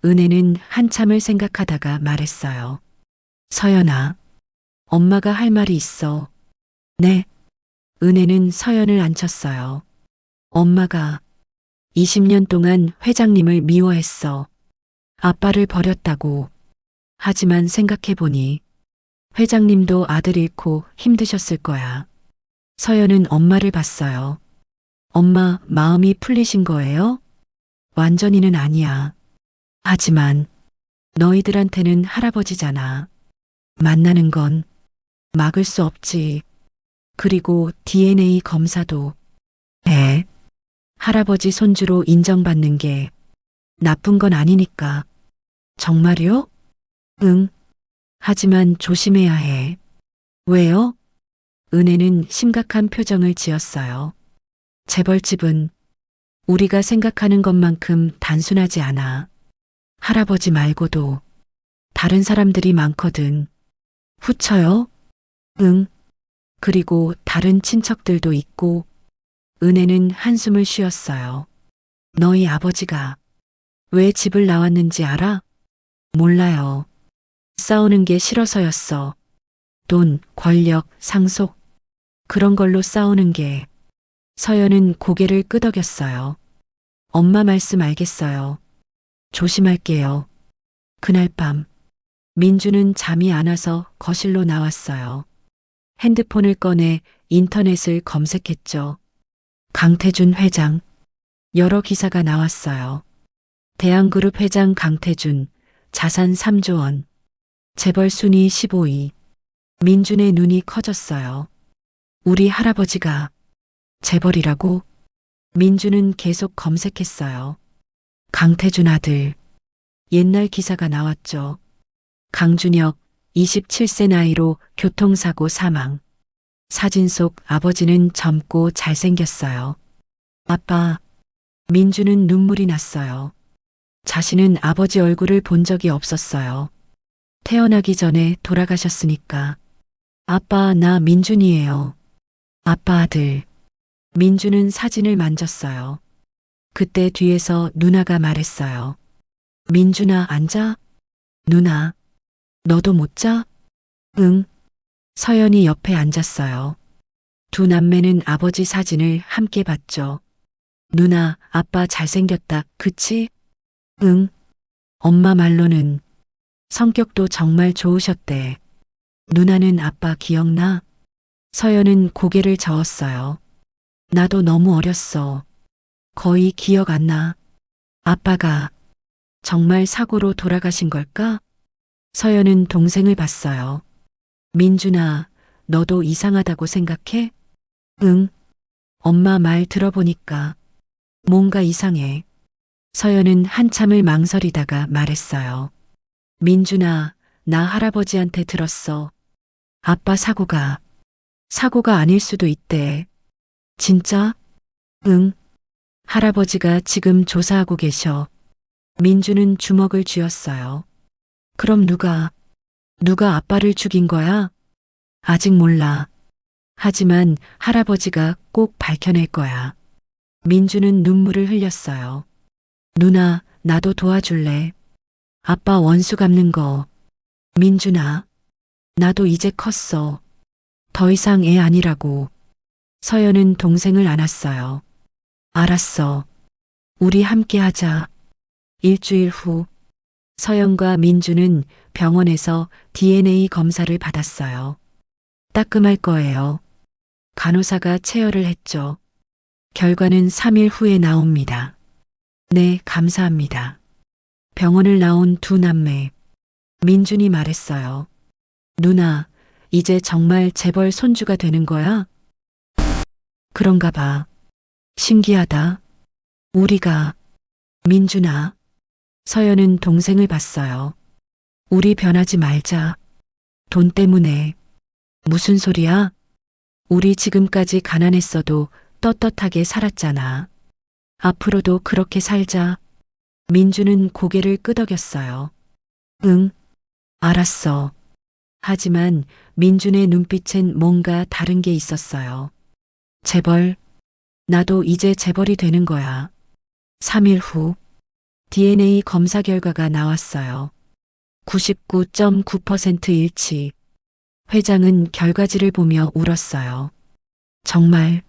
은혜는 한참을 생각하다가 말했어요. 서연아, 엄마가 할 말이 있어. 네. 은혜는 서연을 앉혔어요. 엄마가 20년 동안 회장님을 미워했어. 아빠를 버렸다고. 하지만 생각해보니 회장님도 아들 잃고 힘드셨을 거야. 서연은 엄마를 봤어요. 엄마, 마음이 풀리신 거예요? 완전히는 아니야. 하지만 너희들한테는 할아버지잖아. 만나는 건 막을 수 없지. 그리고 DNA 검사도. 할아버지 손주로 인정받는 게 나쁜 건 아니니까. 정말요? 응. 하지만 조심해야 해. 왜요? 은혜는 심각한 표정을 지었어요. 재벌집은 우리가 생각하는 것만큼 단순하지 않아. 할아버지 말고도 다른 사람들이 많거든. 후처요? 응. 그리고 다른 친척들도 있고 은혜는 한숨을 쉬었어요. 너희 아버지가 왜 집을 나왔는지 알아? 몰라요. 싸우는 게 싫어서였어. 돈, 권력, 상속, 그런 걸로 싸우는 게. 서연은 고개를 끄덕였어요. 엄마 말씀 알겠어요. 조심할게요. 그날 밤, 민주는 잠이 안 와서 거실로 나왔어요. 핸드폰을 꺼내 인터넷을 검색했죠. 강태준 회장. 여러 기사가 나왔어요. 대한그룹 회장 강태준, 자산 3조 원. 재벌 순위 15위. 민준의 눈이 커졌어요. 우리 할아버지가 재벌이라고? 민준은 계속 검색했어요. 강태준 아들. 옛날 기사가 나왔죠. 강준혁, 27세 나이로 교통사고 사망. 사진 속 아버지는 젊고 잘생겼어요. 아빠. 민준은 눈물이 났어요. 자신은 아버지 얼굴을 본 적이 없었어요. 태어나기 전에 돌아가셨으니까. 아빠, 나 민준이에요. 아빠 아들. 민준은 사진을 만졌어요. 그때 뒤에서 누나가 말했어요. 민준아, 앉아. 누나, 너도 못 자? 응. 서연이 옆에 앉았어요. 두 남매는 아버지 사진을 함께 봤죠. 누나, 아빠 잘생겼다, 그치? 응. 엄마 말로는 성격도 정말 좋으셨대. 누나는 아빠 기억나? 서연은 고개를 저었어요. 나도 너무 어렸어. 거의 기억 안 나. 아빠가 정말 사고로 돌아가신 걸까? 서연은 동생을 봤어요. 민준아, 너도 이상하다고 생각해? 응. 엄마 말 들어보니까 뭔가 이상해. 서연은 한참을 망설이다가 말했어요. 민준아, 나 할아버지한테 들었어. 아빠 사고가 아닐 수도 있대. 진짜? 응. 할아버지가 지금 조사하고 계셔. 민주는 주먹을 쥐었어요. 그럼 누가 아빠를 죽인 거야? 아직 몰라. 하지만 할아버지가 꼭 밝혀낼 거야. 민주는 눈물을 흘렸어요. 누나, 나도 도와줄래? 아빠 원수 갚는 거. 민준아, 나도 이제 컸어. 더 이상 애 아니라고. 서연은 동생을 안았어요. 알았어. 우리 함께 하자. 일주일 후, 서연과 민주는 병원에서 DNA 검사를 받았어요. 따끔할 거예요. 간호사가 체열을 했죠. 결과는 3일 후에 나옵니다. 네, 감사합니다. 병원을 나온 두 남매. 민준이 말했어요. 누나, 이제 정말 재벌 손주가 되는 거야? 그런가 봐. 신기하다. 우리가. 민준아. 서연은 동생을 봤어요. 우리 변하지 말자. 돈 때문에. 무슨 소리야? 우리 지금까지 가난했어도 떳떳하게 살았잖아. 앞으로도 그렇게 살자. 민주는 고개를 끄덕였어요. 응, 알았어. 하지만 민준의 눈빛엔 뭔가 다른 게 있었어요. 재벌, 나도 이제 재벌이 되는 거야. 3일 후, DNA 검사 결과가 나왔어요. 99.9% 일치. 회장은 결과지를 보며 울었어요. 정말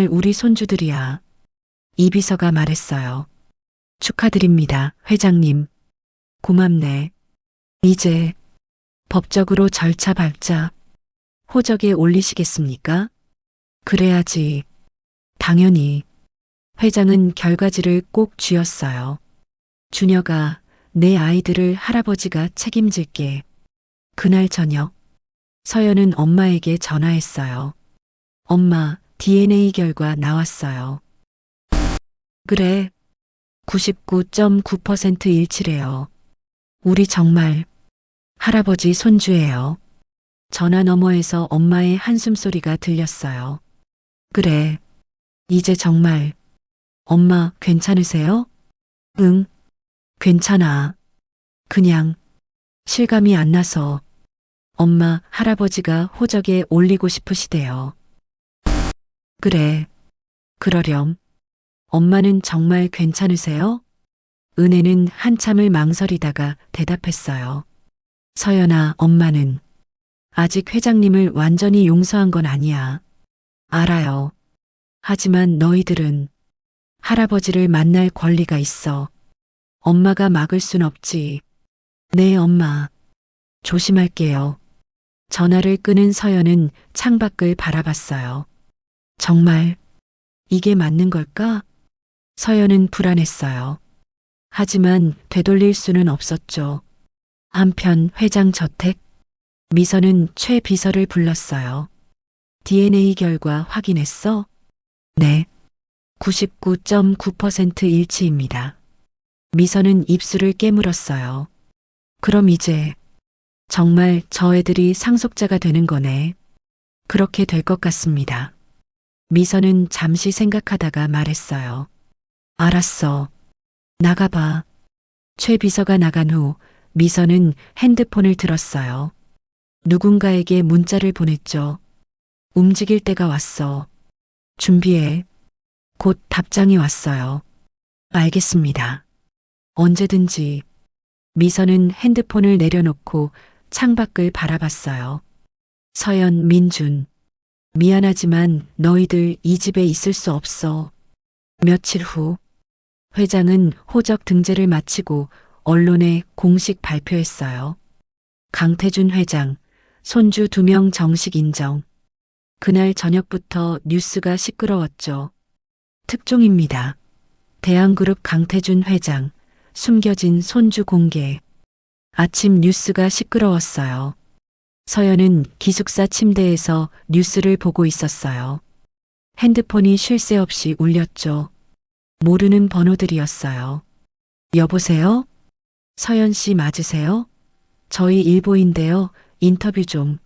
우리 손주들이야. 이 비서가 말했어요. 축하드립니다, 회장님. 고맙네. 이제 법적으로 절차 밟자. 호적에 올리시겠습니까? 그래야지. 당연히. 회장은 결과지를 꼭 쥐었어요. 준혁아, 내 아이들을 할아버지가 책임질게. 그날 저녁, 서연은 엄마에게 전화했어요. 엄마, DNA 결과 나왔어요. 그래. 99.9% 일치래요. 우리 정말 할아버지 손주예요. 전화 너머에서 엄마의 한숨소리가 들렸어요. 그래. 이제 정말. 엄마 괜찮으세요? 응. 괜찮아. 그냥 실감이 안 나서. 엄마, 할아버지가 호적에 올리고 싶으시대요. 그래. 그러렴. 엄마는 정말 괜찮으세요? 은혜는 한참을 망설이다가 대답했어요. 서연아, 엄마는 아직 회장님을 완전히 용서한 건 아니야. 알아요. 하지만 너희들은 할아버지를 만날 권리가 있어. 엄마가 막을 순 없지. 네, 엄마. 조심할게요. 전화를 끊은 서연은 창밖을 바라봤어요. 정말 이게 맞는 걸까? 서연은 불안했어요. 하지만 되돌릴 수는 없었죠. 한편 회장 저택, 미선은 최 비서를 불렀어요. DNA 결과 확인했어? 네. 99.9% 일치입니다. 미선은 입술을 깨물었어요. 그럼 이제 정말 저 애들이 상속자가 되는 거네. 그렇게 될 것 같습니다. 미선은 잠시 생각하다가 말했어요. 알았어. 나가봐. 최 비서가 나간 후 미선은 핸드폰을 들었어요. 누군가에게 문자를 보냈죠. 움직일 때가 왔어. 준비해. 곧 답장이 왔어요. 알겠습니다. 언제든지. 미선은 핸드폰을 내려놓고 창밖을 바라봤어요. 서연, 민준. 미안하지만 너희들 이 집에 있을 수 없어. 며칠 후 회장은 호적 등재를 마치고 언론에 공식 발표했어요. 강태준 회장, 손주 2명 정식 인정. 그날 저녁부터 뉴스가 시끄러웠죠. 특종입니다. 대한그룹 강태준 회장, 숨겨진 손주 공개. 아침 뉴스가 시끄러웠어요. 서연은 기숙사 침대에서 뉴스를 보고 있었어요. 핸드폰이 쉴 새 없이 울렸죠. 모르는 번호들이었어요. 여보세요? 서연 씨 맞으세요? 저희 일보인데요. 인터뷰 좀.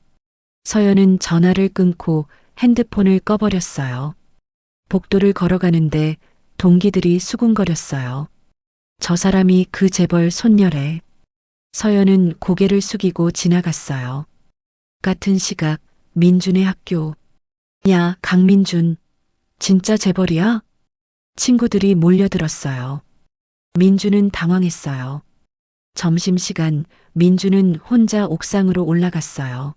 서연은 전화를 끊고 핸드폰을 꺼버렸어요. 복도를 걸어가는데 동기들이 수군거렸어요. 저 사람이 그 재벌 손녀래. 서연은 고개를 숙이고 지나갔어요. 같은 시각 민준의 학교. 야, 강민준. 진짜 재벌이야? 친구들이 몰려들었어요. 민준은 당황했어요. 점심시간 민준은 혼자 옥상으로 올라갔어요.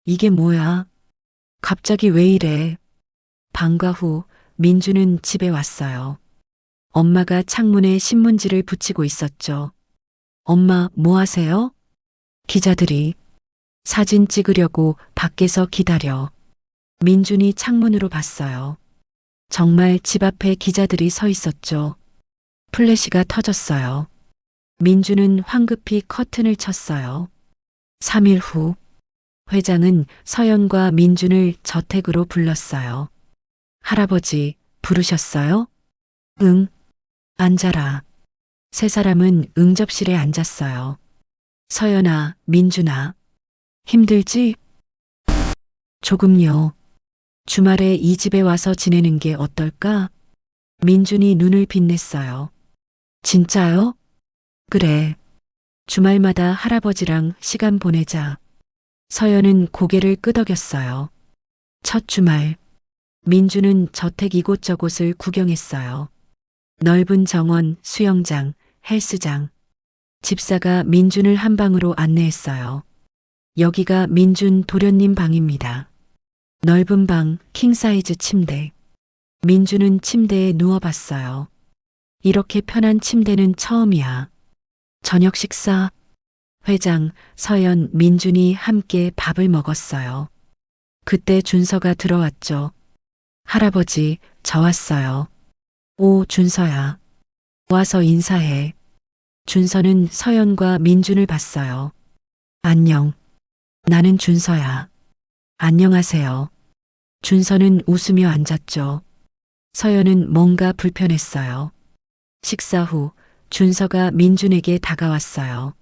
이게 뭐야? 갑자기 왜 이래? 방과 후 민준은 집에 왔어요. 엄마가 창문에 신문지를 붙이고 있었죠. 엄마, 뭐 하세요? 기자들이 사진 찍으려고 밖에서 기다려. 민준이 창문으로 봤어요. 정말 집 앞에 기자들이 서 있었죠. 플래시가 터졌어요. 민준은 황급히 커튼을 쳤어요. 3일 후 회장은 서연과 민준을 저택으로 불렀어요. 할아버지, 부르셨어요? 응. 앉아라. 세 사람은 응접실에 앉았어요. 서연아, 민준아. 힘들지? 조금요. 주말에 이 집에 와서 지내는 게 어떨까? 민준이 눈을 빛냈어요. 진짜요? 그래. 주말마다 할아버지랑 시간 보내자. 서연은 고개를 끄덕였어요. 첫 주말. 민준은 저택 이곳저곳을 구경했어요. 넓은 정원, 수영장, 헬스장. 집사가 민준을 한 방으로 안내했어요. 여기가 민준 도련님 방입니다. 넓은 방, 킹사이즈 침대. 민준은 침대에 누워봤어요. 이렇게 편한 침대는 처음이야. 저녁 식사. 회장, 서연, 민준이 함께 밥을 먹었어요. 그때 준서가 들어왔죠. 할아버지, 저 왔어요. 오, 준서야. 와서 인사해. 준서는 서연과 민준을 봤어요. 안녕. 나는 준서야. 안녕하세요. 준서는 웃으며 앉았죠. 서연은 뭔가 불편했어요. 식사 후 준서가 민준에게 다가왔어요.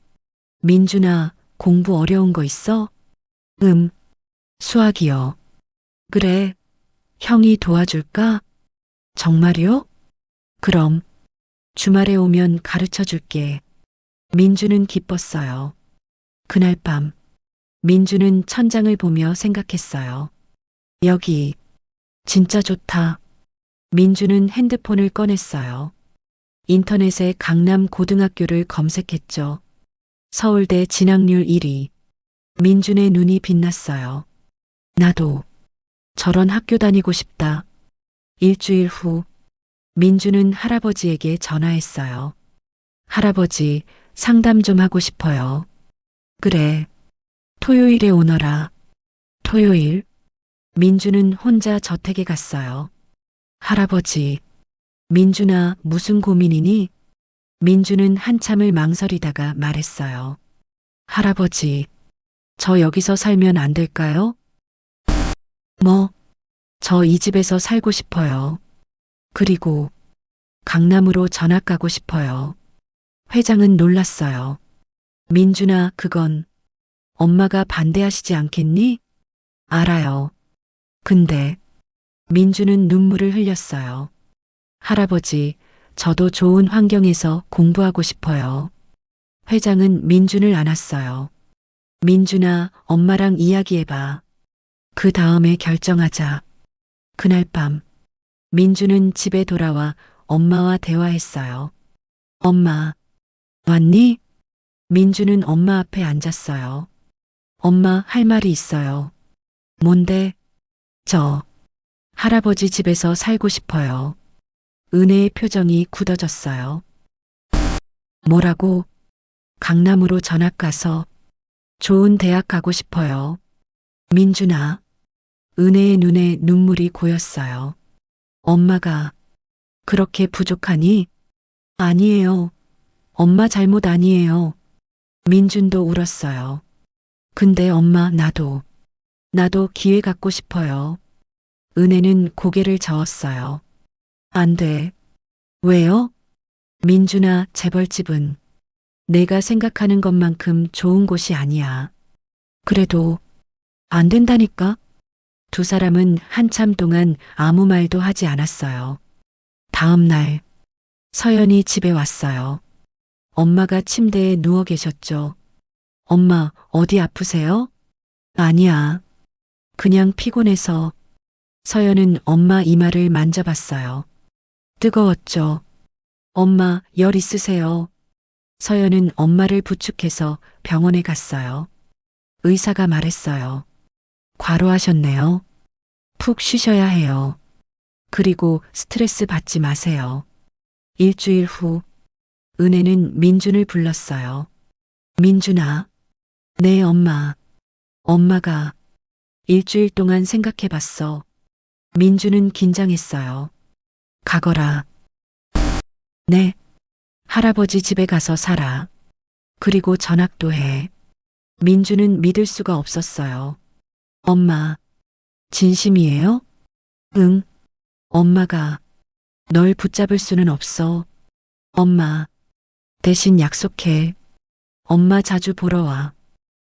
민준아, 공부 어려운 거 있어? 수학이요. 그래. 형이 도와줄까? 정말요? 그럼 주말에 오면 가르쳐 줄게. 민준은 기뻤어요. 그날 밤 민준은 천장을 보며 생각했어요. 여기 진짜 좋다. 민주는 핸드폰을 꺼냈어요. 인터넷에 강남 고등학교를 검색했죠. 서울대 진학률 1위. 민준의 눈이 빛났어요. 나도 저런 학교 다니고 싶다. 일주일 후, 민주는 할아버지에게 전화했어요. 할아버지, 상담 좀 하고 싶어요. 그래. 토요일에 오너라. 토요일. 민주는 혼자 저택에 갔어요. 할아버지, 민준아, 무슨 고민이니? 민주는 한참을 망설이다가 말했어요. 할아버지, 저 여기서 살면 안 될까요? 뭐, 저 이 집에서 살고 싶어요. 그리고 강남으로 전학 가고 싶어요. 회장은 놀랐어요. 민준아, 그건 엄마가 반대하시지 않겠니? 알아요. 근데 민주는 눈물을 흘렸어요. 할아버지, 저도 좋은 환경에서 공부하고 싶어요. 회장은 민준을 안았어요. 민준아, 엄마랑 이야기해봐. 그 다음에 결정하자. 그날 밤, 민주는 집에 돌아와 엄마와 대화했어요. 엄마, 왔니? 민주는 엄마 앞에 앉았어요. 엄마, 할 말이 있어요. 뭔데? 저, 할아버지 집에서 살고 싶어요. 은혜의 표정이 굳어졌어요. 뭐라고? 강남으로 전학 가서 좋은 대학 가고 싶어요. 민준아, 은혜의 눈에 눈물이 고였어요. 엄마가 그렇게 부족하니? 아니에요. 엄마 잘못 아니에요. 민준도 울었어요. 근데 엄마, 나도 기회 갖고 싶어요. 은혜는 고개를 저었어요. 안 돼. 왜요? 민준아, 재벌집은 내가 생각하는 것만큼 좋은 곳이 아니야. 그래도 안 된다니까? 두 사람은 한참 동안 아무 말도 하지 않았어요. 다음 날, 서연이 집에 왔어요. 엄마가 침대에 누워 계셨죠. 엄마, 어디 아프세요? 아니야. 그냥 피곤해서. 서연은 엄마 이마를 만져봤어요. 뜨거웠죠. 엄마, 열 있으세요? 서연은 엄마를 부축해서 병원에 갔어요. 의사가 말했어요. 과로하셨네요. 푹 쉬셔야 해요. 그리고 스트레스 받지 마세요. 일주일 후, 은혜는 민준을 불렀어요. 민준아. 네, 엄마. 엄마가 일주일 동안 생각해 봤어. 민준은 긴장했어요. 가거라. 네. 할아버지 집에 가서 살아. 그리고 전학도 해. 민준은 믿을 수가 없었어요. 엄마, 진심이에요? 응. 엄마가 널 붙잡을 수는 없어. 엄마, 대신 약속해. 엄마 자주 보러 와.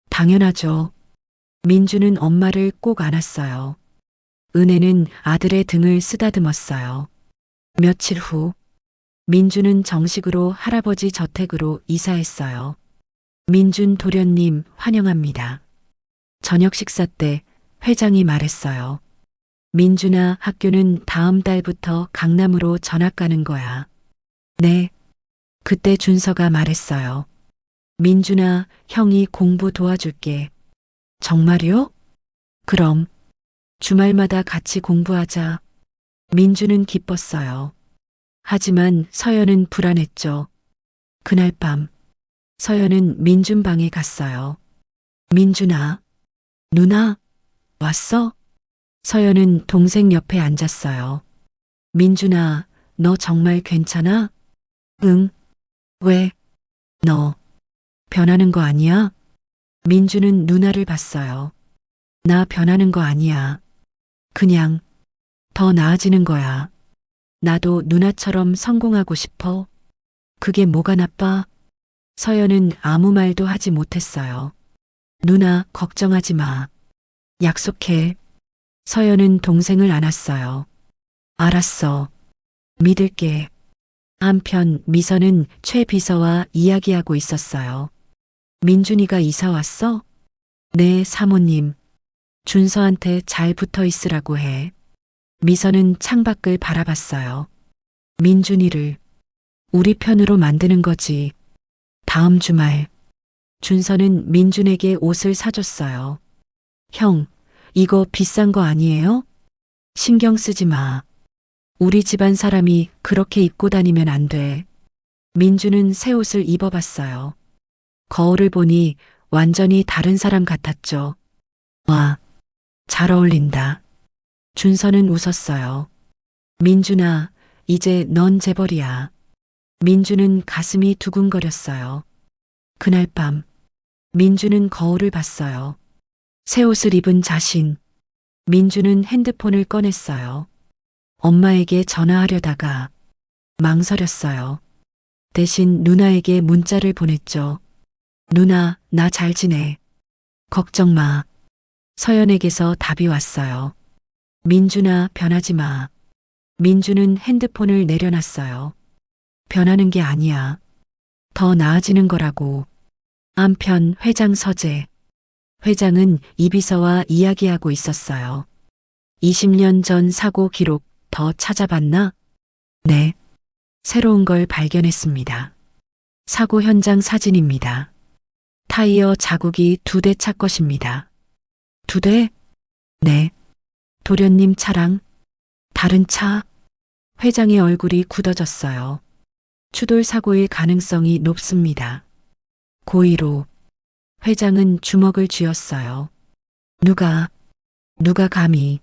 당연하죠. 민주는 엄마를 꼭 안았어요. 은혜는 아들의 등을 쓰다듬었어요. 며칠 후, 민주는 정식으로 할아버지 저택으로 이사했어요. 민준 도련님 환영합니다. 저녁 식사 때 회장이 말했어요. 민준아, 학교는 다음 달부터 강남으로 전학 가는 거야. 네. 그때 준서가 말했어요. 민준아, 형이 공부 도와줄게. 정말요? 그럼 주말마다 같이 공부하자. 민주는 기뻤어요. 하지만 서연은 불안했죠. 그날 밤 서연은 민준 방에 갔어요. 민준아, 누나, 왔어? 서연은 동생 옆에 앉았어요. 민준아, 너 정말 괜찮아? 응. 왜? 너 변하는 거 아니야? 민주는 누나를 봤어요. 나 변하는 거 아니야. 그냥 더 나아지는 거야. 나도 누나처럼 성공하고 싶어. 그게 뭐가 나빠? 서연은 아무 말도 하지 못했어요. 누나, 걱정하지 마. 약속해. 서연은 동생을 안았어요. 알았어. 믿을게. 한편 미선은 최 비서와 이야기하고 있었어요. 민준이가 이사 왔어? 네, 사모님. 준서한테 잘 붙어 있으라고 해. 미선은 창밖을 바라봤어요. 민준이를 우리 편으로 만드는 거지. 다음 주말 준서는 민준에게 옷을 사줬어요. 형, 이거 비싼 거 아니에요? 신경 쓰지 마. 우리 집안 사람이 그렇게 입고 다니면 안 돼. 민준은 새 옷을 입어봤어요. 거울을 보니 완전히 다른 사람 같았죠. 와, 잘 어울린다. 준서는 웃었어요. 민준아, 이제 넌 재벌이야. 민준은 가슴이 두근거렸어요. 그날 밤, 민준은 거울을 봤어요. 새 옷을 입은 자신. 민준은 핸드폰을 꺼냈어요. 엄마에게 전화하려다가 망설였어요. 대신 누나에게 문자를 보냈죠. 누나, 나 잘 지내. 걱정 마. 서연에게서 답이 왔어요. 민준아, 변하지 마. 민준은 핸드폰을 내려놨어요. 변하는 게 아니야. 더 나아지는 거라고. 한편 회장 서재. 회장은 이비서와 이야기하고 있었어요. 20년 전 사고 기록 더 찾아봤나? 네. 새로운 걸 발견했습니다. 사고 현장 사진입니다. 타이어 자국이 2대 차 것입니다. 2대? 네. 도련님 차랑 다른 차? 회장의 얼굴이 굳어졌어요. 추돌 사고일 가능성이 높습니다. 고의로. 회장은 주먹을 쥐었어요. 누가 감히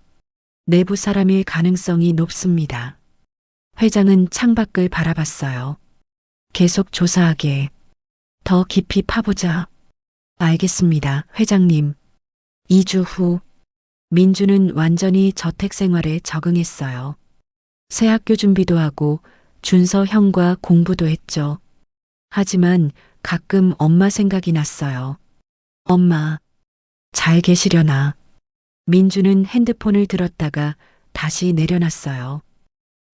내부 사람일 가능성이 높습니다. 회장은 창밖을 바라봤어요. 계속 조사하게. 더 깊이 파보자. 알겠습니다, 회장님. 2주 후, 민주는 완전히 저택 생활에 적응했어요. 새 학교 준비도 하고 준서 형과 공부도 했죠. 하지만 가끔 엄마 생각이 났어요. 엄마, 잘 계시려나? 민주는 핸드폰을 들었다가 다시 내려놨어요.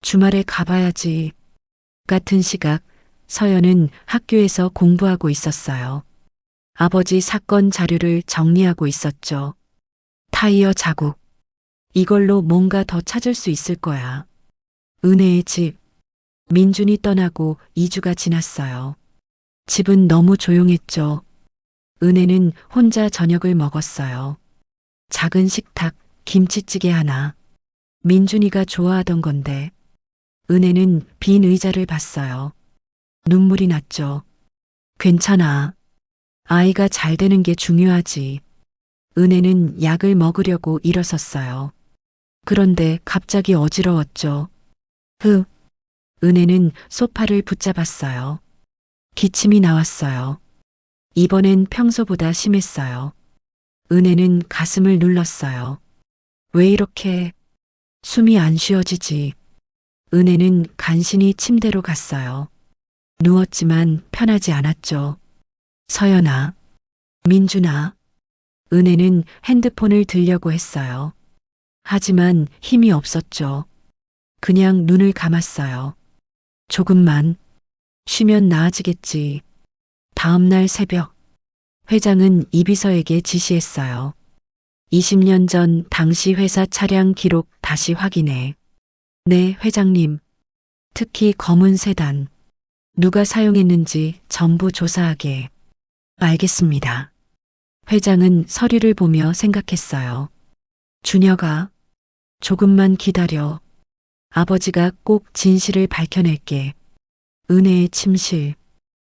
주말에 가봐야지. 같은 시각 서연은 학교에서 공부하고 있었어요. 아버지 사건 자료를 정리하고 있었죠. 타이어 자국. 이걸로 뭔가 더 찾을 수 있을 거야. 은혜의 집. 민준이 떠나고 2주가 지났어요. 집은 너무 조용했죠. 은혜는 혼자 저녁을 먹었어요. 작은 식탁, 김치찌개 하나. 민준이가 좋아하던 건데. 은혜는 빈 의자를 봤어요. 눈물이 났죠. 괜찮아. 아이가 잘 되는 게 중요하지. 은혜는 약을 먹으려고 일어섰어요. 그런데 갑자기 어지러웠죠. 은혜는 소파를 붙잡았어요. 기침이 나왔어요. 이번엔 평소보다 심했어요. 은혜는 가슴을 눌렀어요. 왜 이렇게 숨이 안 쉬어지지? 은혜는 간신히 침대로 갔어요. 누웠지만 편하지 않았죠. 서연아, 민준아. 은혜는 핸드폰을 들려고 했어요. 하지만 힘이 없었죠. 그냥 눈을 감았어요. 조금만 쉬면 나아지겠지. 다음 날 새벽, 회장은 이비서에게 지시했어요. 20년 전 당시 회사 차량 기록 다시 확인해. 네, 회장님. 특히 검은 세단. 누가 사용했는지 전부 조사하게. 알겠습니다. 회장은 서류를 보며 생각했어요. 준혁아, 조금만 기다려. 아버지가 꼭 진실을 밝혀낼게. 은혜의 침실.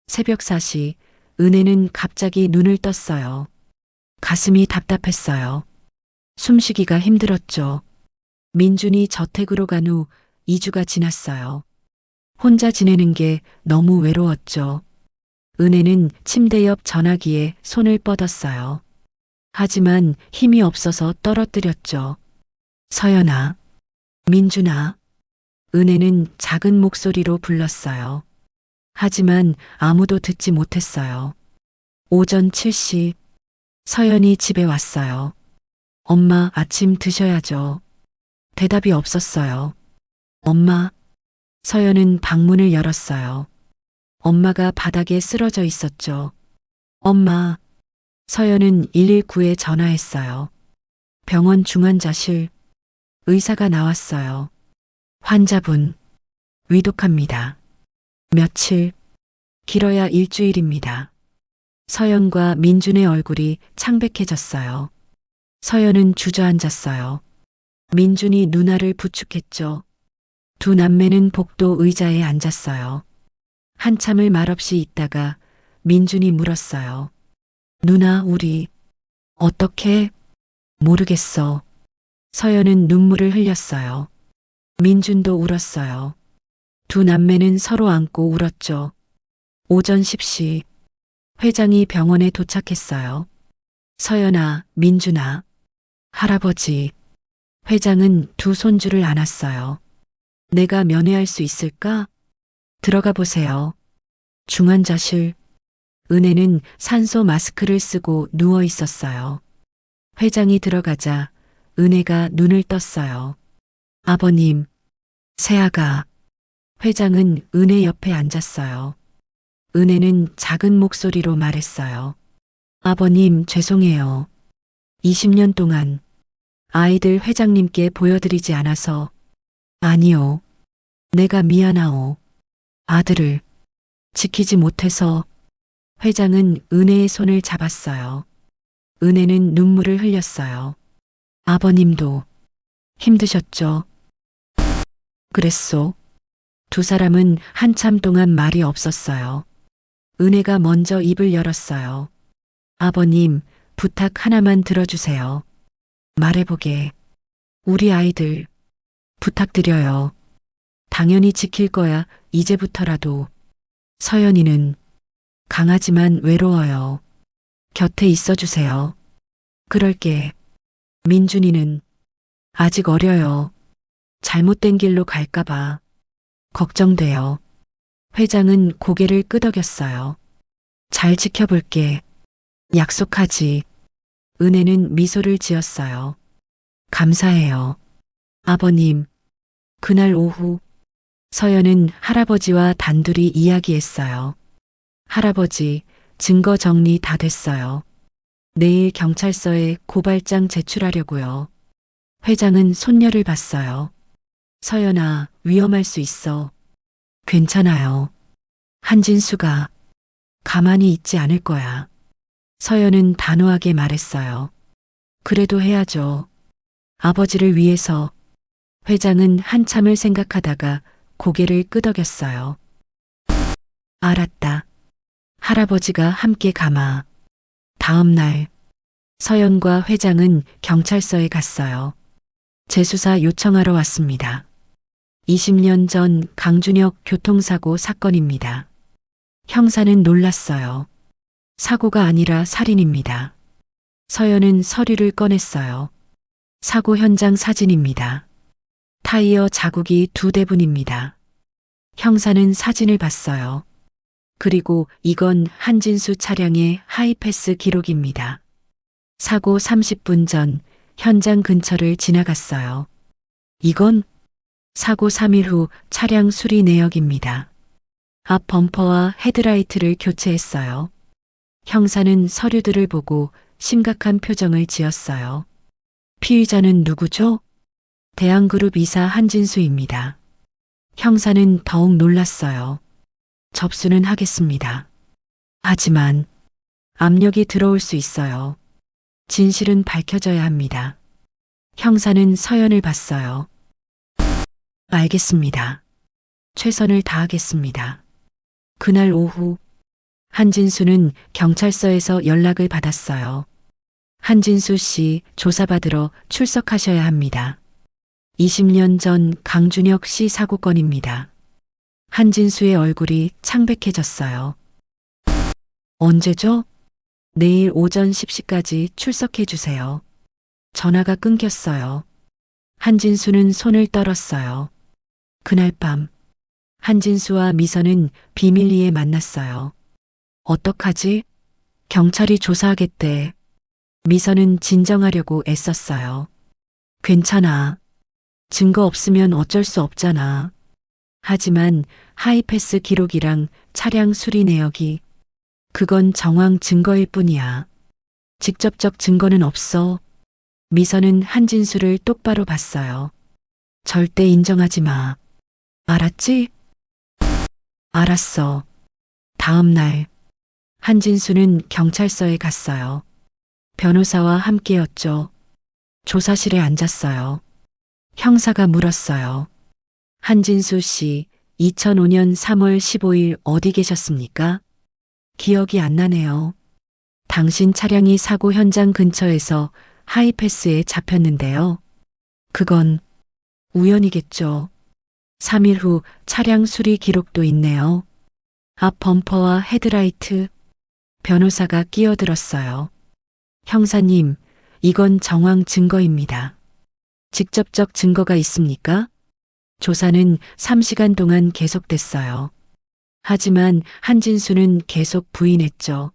새벽 4시, 은혜는 갑자기 눈을 떴어요. 가슴이 답답했어요. 숨쉬기가 힘들었죠. 민준이 저택으로 간 후 2주가 지났어요. 혼자 지내는 게 너무 외로웠죠. 은혜는 침대 옆 전화기에 손을 뻗었어요. 하지만 힘이 없어서 떨어뜨렸죠. 서연아, 민준아. 은혜는 작은 목소리로 불렀어요. 하지만 아무도 듣지 못했어요. 오전 7시, 서연이 집에 왔어요. 엄마, 아침 드셔야죠. 대답이 없었어요. 엄마. 서연은 방문을 열었어요. 엄마가 바닥에 쓰러져 있었죠. 엄마. 서연은 119에 전화했어요. 병원 중환자실. 의사가 나왔어요. 환자분, 위독합니다. 며칠, 길어야 일주일입니다. 서연과 민준의 얼굴이 창백해졌어요. 서연은 주저앉았어요. 민준이 누나를 부축했죠. 두 남매는 복도 의자에 앉았어요. 한참을 말없이 있다가 민준이 물었어요. 누나, 우리 어떻게? 모르겠어. 서연은 눈물을 흘렸어요. 민준도 울었어요. 두 남매는 서로 안고 울었죠. 오전 10시 회장이 병원에 도착했어요. 서연아, 민준아, 할아버지. 회장은 두 손주를 안았어요. 내가 면회할 수 있을까? 들어가 보세요. 중환자실. 은혜는 산소 마스크를 쓰고 누워 있었어요. 회장이 들어가자 은혜가 눈을 떴어요. 아버님, 세아가. 회장은 은혜 옆에 앉았어요. 은혜는 작은 목소리로 말했어요. 아버님, 죄송해요. 20년 동안 아이들 회장님께 보여드리지 않아서. 아니요. 내가 미안하오. 아들을 지키지 못해서. 회장은 은혜의 손을 잡았어요. 은혜는 눈물을 흘렸어요. 아버님도 힘드셨죠? 그랬소. 두 사람은 한참 동안 말이 없었어요. 은혜가 먼저 입을 열었어요. 아버님, 부탁 하나만 들어주세요. 말해보게. 우리 아이들 부탁드려요. 당연히 지킬 거야, 이제부터라도. 서연이는 강하지만 외로워요. 곁에 있어주세요. 그럴게. 민준이는 아직 어려요. 잘못된 길로 갈까봐. 걱정돼요. 회장은 고개를 끄덕였어요. 잘 지켜볼게. 약속하지. 은혜는 미소를 지었어요. 감사해요. 아버님. 그날 오후 서연은 할아버지와 단둘이 이야기했어요. 할아버지, 증거 정리 다 됐어요. 내일 경찰서에 고발장 제출하려고요. 회장은 손녀를 봤어요. 서연아, 위험할 수 있어. 괜찮아요. 한진수가 가만히 있지 않을 거야. 서연은 단호하게 말했어요. 그래도 해야죠. 아버지를 위해서. 회장은 한참을 생각하다가 고개를 끄덕였어요. 알았다. 할아버지가 함께 가마. 다음 날 서연과 회장은 경찰서에 갔어요. 재수사 요청하러 왔습니다. 20년 전 강준혁 교통사고 사건입니다. 형사는 놀랐어요. 사고가 아니라 살인입니다. 서연은 서류를 꺼냈어요. 사고 현장 사진입니다. 타이어 자국이 2대분입니다. 형사는 사진을 봤어요. 그리고 이건 한진수 차량의 하이패스 기록입니다. 사고 30분 전 현장 근처를 지나갔어요. 이건 사고 3일 후 차량 수리 내역입니다. 앞 범퍼와 헤드라이트를 교체했어요. 형사는 서류들을 보고 심각한 표정을 지었어요. 피의자는 누구죠? 대한그룹 이사 한진수입니다. 형사는 더욱 놀랐어요. 접수는 하겠습니다. 하지만 압력이 들어올 수 있어요. 진실은 밝혀져야 합니다. 형사는 서연을 봤어요. 알겠습니다. 최선을 다하겠습니다. 그날 오후 한진수는 경찰서에서 연락을 받았어요. 한진수 씨 조사받으러 출석하셔야 합니다. 20년 전 강준혁 씨 사고건입니다. 한진수의 얼굴이 창백해졌어요. 언제죠? 내일 오전 10시까지 출석해 주세요. 전화가 끊겼어요. 한진수는 손을 떨었어요. 그날 밤 한진수와 미선은 비밀리에 만났어요. 어떡하지? 경찰이 조사하겠대. 미선은 진정하려고 애썼어요. 괜찮아. 증거 없으면 어쩔 수 없잖아. 하지만 하이패스 기록이랑 차량 수리 내역이 그건 정황 증거일 뿐이야. 직접적 증거는 없어. 미선은 한진수를 똑바로 봤어요. 절대 인정하지 마. 알았지? 알았어. 다음 날, 한진수는 경찰서에 갔어요. 변호사와 함께였죠. 조사실에 앉았어요. 형사가 물었어요. 한진수 씨, 2005년 3월 15일 어디 계셨습니까? 기억이 안 나네요. 당신 차량이 사고 현장 근처에서 하이패스에 잡혔는데요. 그건 우연이겠죠. 3일 후 차량 수리 기록도 있네요. 앞 범퍼와 헤드라이트. 변호사가 끼어들었어요. 형사님, 이건 정황 증거입니다. 직접적 증거가 있습니까? 조사는 3시간 동안 계속됐어요. 하지만 한진수는 계속 부인했죠.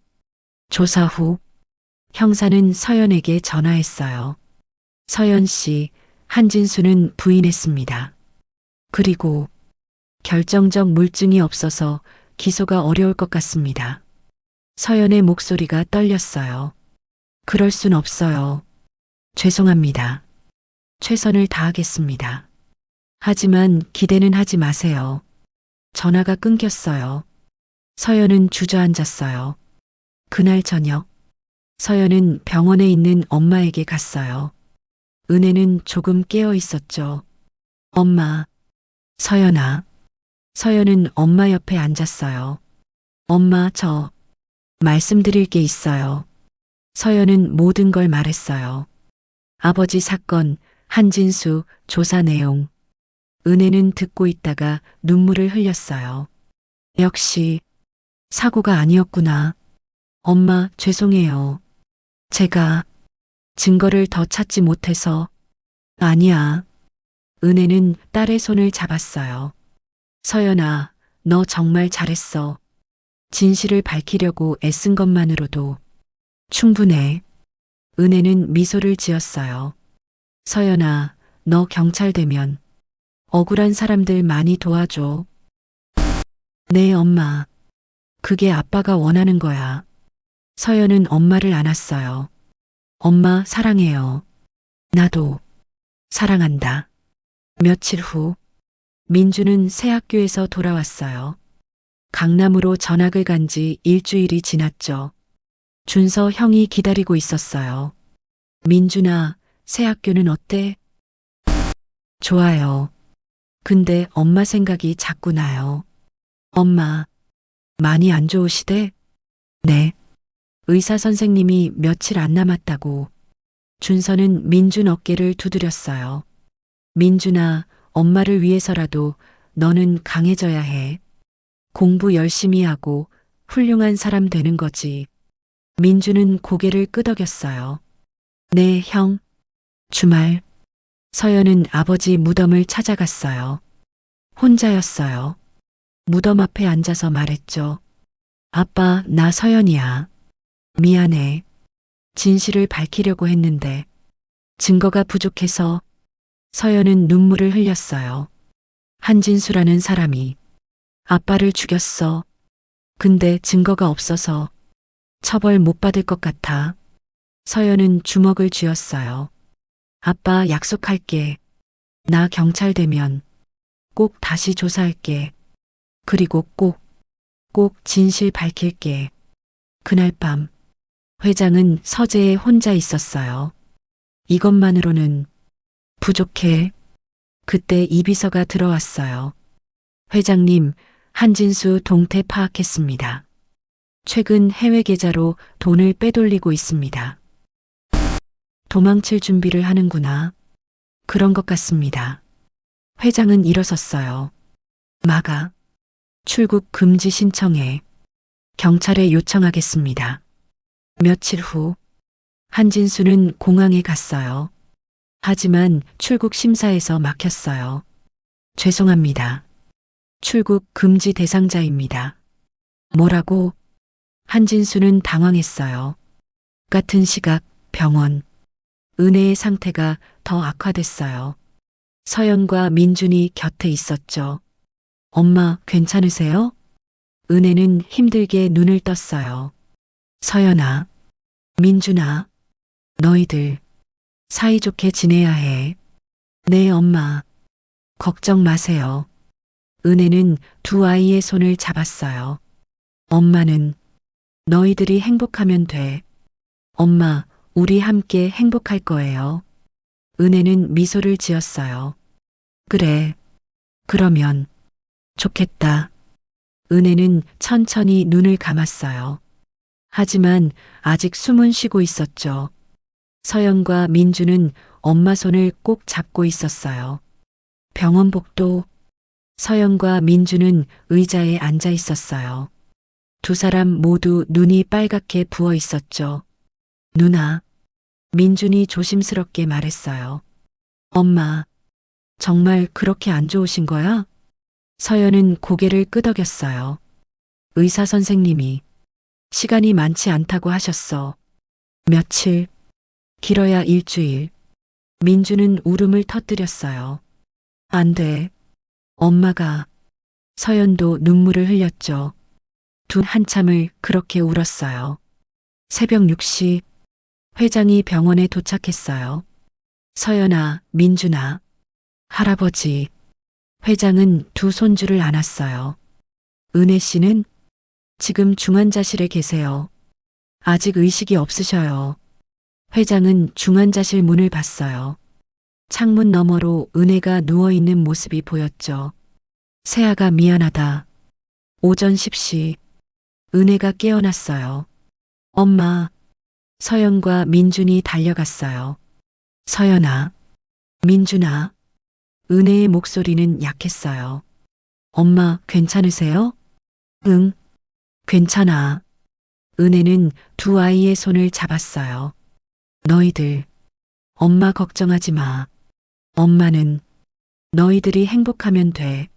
조사 후 형사는 서연에게 전화했어요. 서연 씨, 한진수는 부인했습니다. 그리고 결정적 물증이 없어서 기소가 어려울 것 같습니다. 서연의 목소리가 떨렸어요. 그럴 순 없어요. 죄송합니다. 최선을 다하겠습니다. 하지만 기대는 하지 마세요. 전화가 끊겼어요. 서연은 주저앉았어요. 그날 저녁, 서연은 병원에 있는 엄마에게 갔어요. 은혜는 조금 깨어 있었죠. 엄마, 서연아. 서연은 엄마 옆에 앉았어요. 엄마, 저 말씀드릴 게 있어요. 서연은 모든 걸 말했어요. 아버지 사건, 한진수, 조사 내용. 은혜는 듣고 있다가 눈물을 흘렸어요. 역시 사고가 아니었구나. 엄마, 죄송해요. 제가 증거를 더 찾지 못해서. 아니야. 은혜는 딸의 손을 잡았어요. 서연아, 너 정말 잘했어. 진실을 밝히려고 애쓴 것만으로도 충분해. 은혜는 미소를 지었어요. 서연아, 너 경찰 되면 억울한 사람들 많이 도와줘. 네, 엄마. 그게 아빠가 원하는 거야. 서연은 엄마를 안았어요. 엄마, 사랑해요. 나도 사랑한다. 며칠 후, 민주는 새 학교에서 돌아왔어요. 강남으로 전학을 간 지 일주일이 지났죠. 준서 형이 기다리고 있었어요. 민준아, 새 학교는 어때? 좋아요. 근데 엄마 생각이 자꾸 나요. 엄마, 많이 안 좋으시대? 네. 의사 선생님이 며칠 안 남았다고. 준서는 민준 어깨를 두드렸어요. 민준아, 엄마를 위해서라도 너는 강해져야 해. 공부 열심히 하고 훌륭한 사람 되는 거지. 민준은 고개를 끄덕였어요. 네, 형. 주말. 서연은 아버지 무덤을 찾아갔어요. 혼자였어요. 무덤 앞에 앉아서 말했죠. 아빠, 나 서연이야. 미안해. 진실을 밝히려고 했는데 증거가 부족해서. 서연은 눈물을 흘렸어요. 한진수라는 사람이 아빠를 죽였어. 근데 증거가 없어서 처벌 못 받을 것 같아. 서연은 주먹을 쥐었어요. 아빠, 약속할게. 나 경찰 되면 꼭 다시 조사할게. 그리고 꼭 진실 밝힐게. 그날 밤 회장은 서재에 혼자 있었어요. 이것만으로는 부족해. 그때 이비서가 들어왔어요. 회장님, 한진수 동태 파악했습니다. 최근 해외 계좌로 돈을 빼돌리고 있습니다. 도망칠 준비를 하는구나. 그런 것 같습니다. 회장은 일어섰어요. 막아. 출국 금지 신청해. 경찰에 요청하겠습니다. 며칠 후 한진수는 공항에 갔어요. 하지만 출국 심사에서 막혔어요. 죄송합니다. 출국 금지 대상자입니다. 뭐라고? 한진수는 당황했어요. 같은 시각 병원. 은혜의 상태가 더 악화됐어요. 서연과 민준이 곁에 있었죠. 엄마, 괜찮으세요? 은혜는 힘들게 눈을 떴어요. 서연아, 민준아, 너희들 사이좋게 지내야 해. 네, 엄마. 걱정 마세요. 은혜는 두 아이의 손을 잡았어요. 엄마는 너희들이 행복하면 돼. 엄마, 우리 함께 행복할 거예요. 은혜는 미소를 지었어요. 그래. 그러면 좋겠다. 은혜는 천천히 눈을 감았어요. 하지만 아직 숨은 쉬고 있었죠. 서연과 민주는 엄마 손을 꼭 잡고 있었어요. 병원 복도. 서연과 민주는 의자에 앉아 있었어요. 두 사람 모두 눈이 빨갛게 부어 있었죠. 누나. 민준이 조심스럽게 말했어요. 엄마, 정말 그렇게 안 좋으신 거야? 서연은 고개를 끄덕였어요. 의사 선생님이 시간이 많지 않다고 하셨어. 며칠, 길어야 일주일. 민주는 울음을 터뜨렸어요. 안 돼. 엄마가. 서연도 눈물을 흘렸죠. 둘 한참을 그렇게 울었어요. 새벽 6시 회장이 병원에 도착했어요. 서연아, 민준아, 할아버지. 회장은 두 손주를 안았어요. 은혜 씨는 지금 중환자실에 계세요. 아직 의식이 없으셔요. 회장은 중환자실 문을 봤어요. 창문 너머로 은혜가 누워있는 모습이 보였죠. 세아가 미안하다. 오전 10시 은혜가 깨어났어요. 엄마. 서연과 민준이 달려갔어요. 서연아. 민준아. 은혜의 목소리는 약했어요. 엄마, 괜찮으세요? 응. 괜찮아. 은혜는 두 아이의 손을 잡았어요. 너희들, 엄마 걱정하지 마. 엄마는 너희들이 행복하면 돼.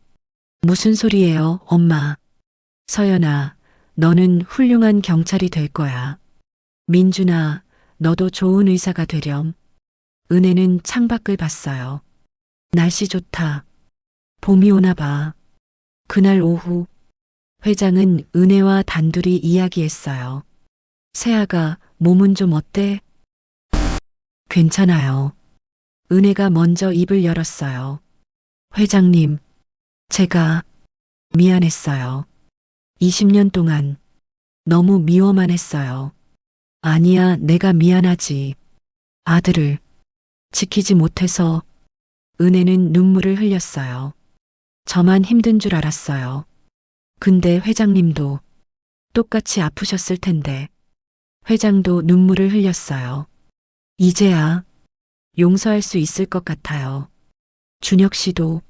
무슨 소리예요, 엄마? 서연아, 너는 훌륭한 경찰이 될 거야. 민준아, 너도 좋은 의사가 되렴. 은혜는 창밖을 봤어요. 날씨 좋다. 봄이 오나 봐. 그날 오후, 회장은 은혜와 단둘이 이야기했어요. 세아가 몸은 좀 어때? 괜찮아요. 은혜가 먼저 입을 열었어요. 회장님, 제가 미안했어요. 20년 동안 너무 미워만 했어요. 아니야, 내가 미안하지. 아들을 지키지 못해서. 은혜는 눈물을 흘렸어요. 저만 힘든 줄 알았어요. 근데 회장님도 똑같이 아프셨을 텐데. 회장도 눈물을 흘렸어요. 이제야 용서할 수 있을 것 같아요. 준혁 씨도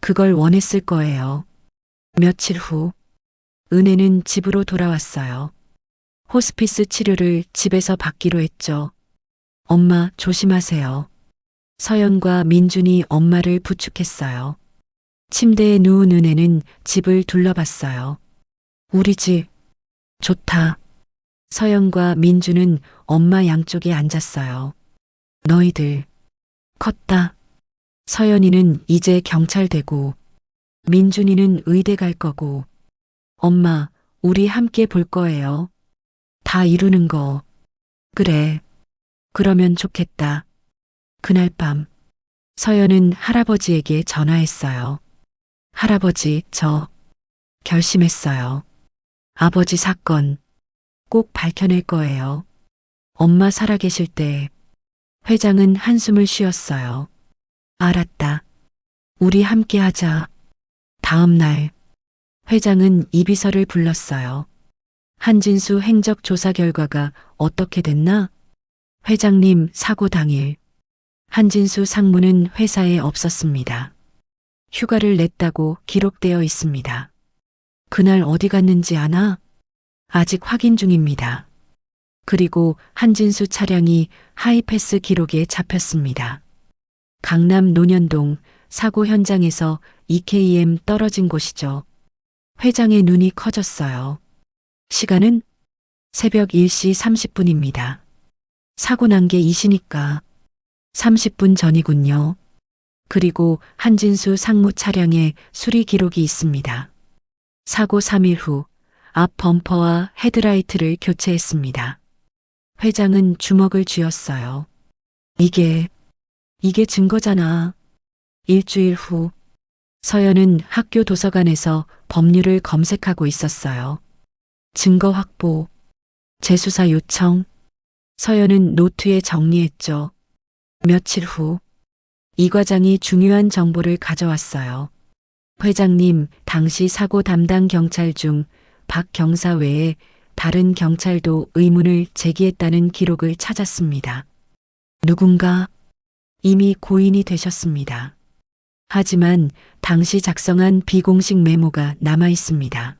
그걸 원했을 거예요. 며칠 후, 은혜는 집으로 돌아왔어요. 호스피스 치료를 집에서 받기로 했죠. 엄마, 조심하세요. 서연과 민준이 엄마를 부축했어요. 침대에 누운 은혜는 집을 둘러봤어요. 우리 집, 좋다. 서연과 민준은 엄마 양쪽에 앉았어요. 너희들, 컸다. 서연이는 이제 경찰 되고, 민준이는 의대 갈 거고, 엄마, 우리 함께 볼 거예요. 다 이루는 거. 그래. 그러면 좋겠다. 그날 밤, 서연은 할아버지에게 전화했어요. 할아버지, 저 결심했어요. 아버지 사건 꼭 밝혀낼 거예요. 엄마 살아계실 때. 회장은 한숨을 쉬었어요. 알았다. 우리 함께 하자. 다음 날, 회장은 이비서를 불렀어요. 한진수 행적 조사 결과가 어떻게 됐나? 회장님, 사고 당일 한진수 상무는 회사에 없었습니다. 휴가를 냈다고 기록되어 있습니다. 그날 어디 갔는지 아나? 아직 확인 중입니다. 그리고 한진수 차량이 하이패스 기록에 잡혔습니다. 강남 논현동 사고 현장에서 EKM 떨어진 곳이죠. 회장의 눈이 커졌어요. 시간은 새벽 1시 30분입니다. 사고 난 게 이시니까 30분 전이군요. 그리고 한진수 상무 차량에 수리 기록이 있습니다. 사고 3일 후 앞 범퍼와 헤드라이트를 교체했습니다. 회장은 주먹을 쥐었어요. 이게 증거잖아. 일주일 후 서연은 학교 도서관에서 법률을 검색하고 있었어요. 증거 확보, 재수사 요청. 서연은 노트에 정리했죠. 며칠 후, 이 과장이 중요한 정보를 가져왔어요. 회장님, 당시 사고 담당 경찰 중 박 경사 외에 다른 경찰도 의문을 제기했다는 기록을 찾았습니다. 누군가 이미 고인이 되셨습니다. 하지만 당시 작성한 비공식 메모가 남아 있습니다.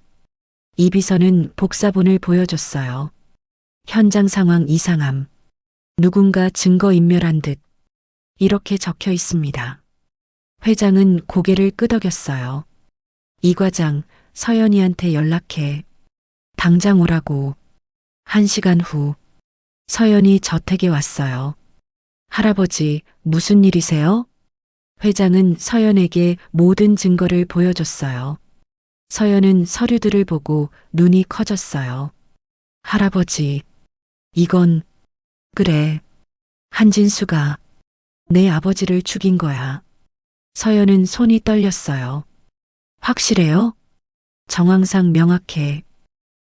이 비서는 복사본을 보여줬어요. 현장 상황 이상함. 누군가 증거인멸한 듯 이렇게 적혀 있습니다. 회장은 고개를 끄덕였어요. 이 과장, 서연이한테 연락해. 당장 오라고. 1시간 후, 서연이 저택에 왔어요. 할아버지, 무슨 일이세요? 회장은 서연에게 모든 증거를 보여줬어요. 서연은 서류들을 보고 눈이 커졌어요. 할아버지, 이건, 그래. 한진수가 내 아버지를 죽인 거야. 서연은 손이 떨렸어요. 확실해요? 정황상 명확해.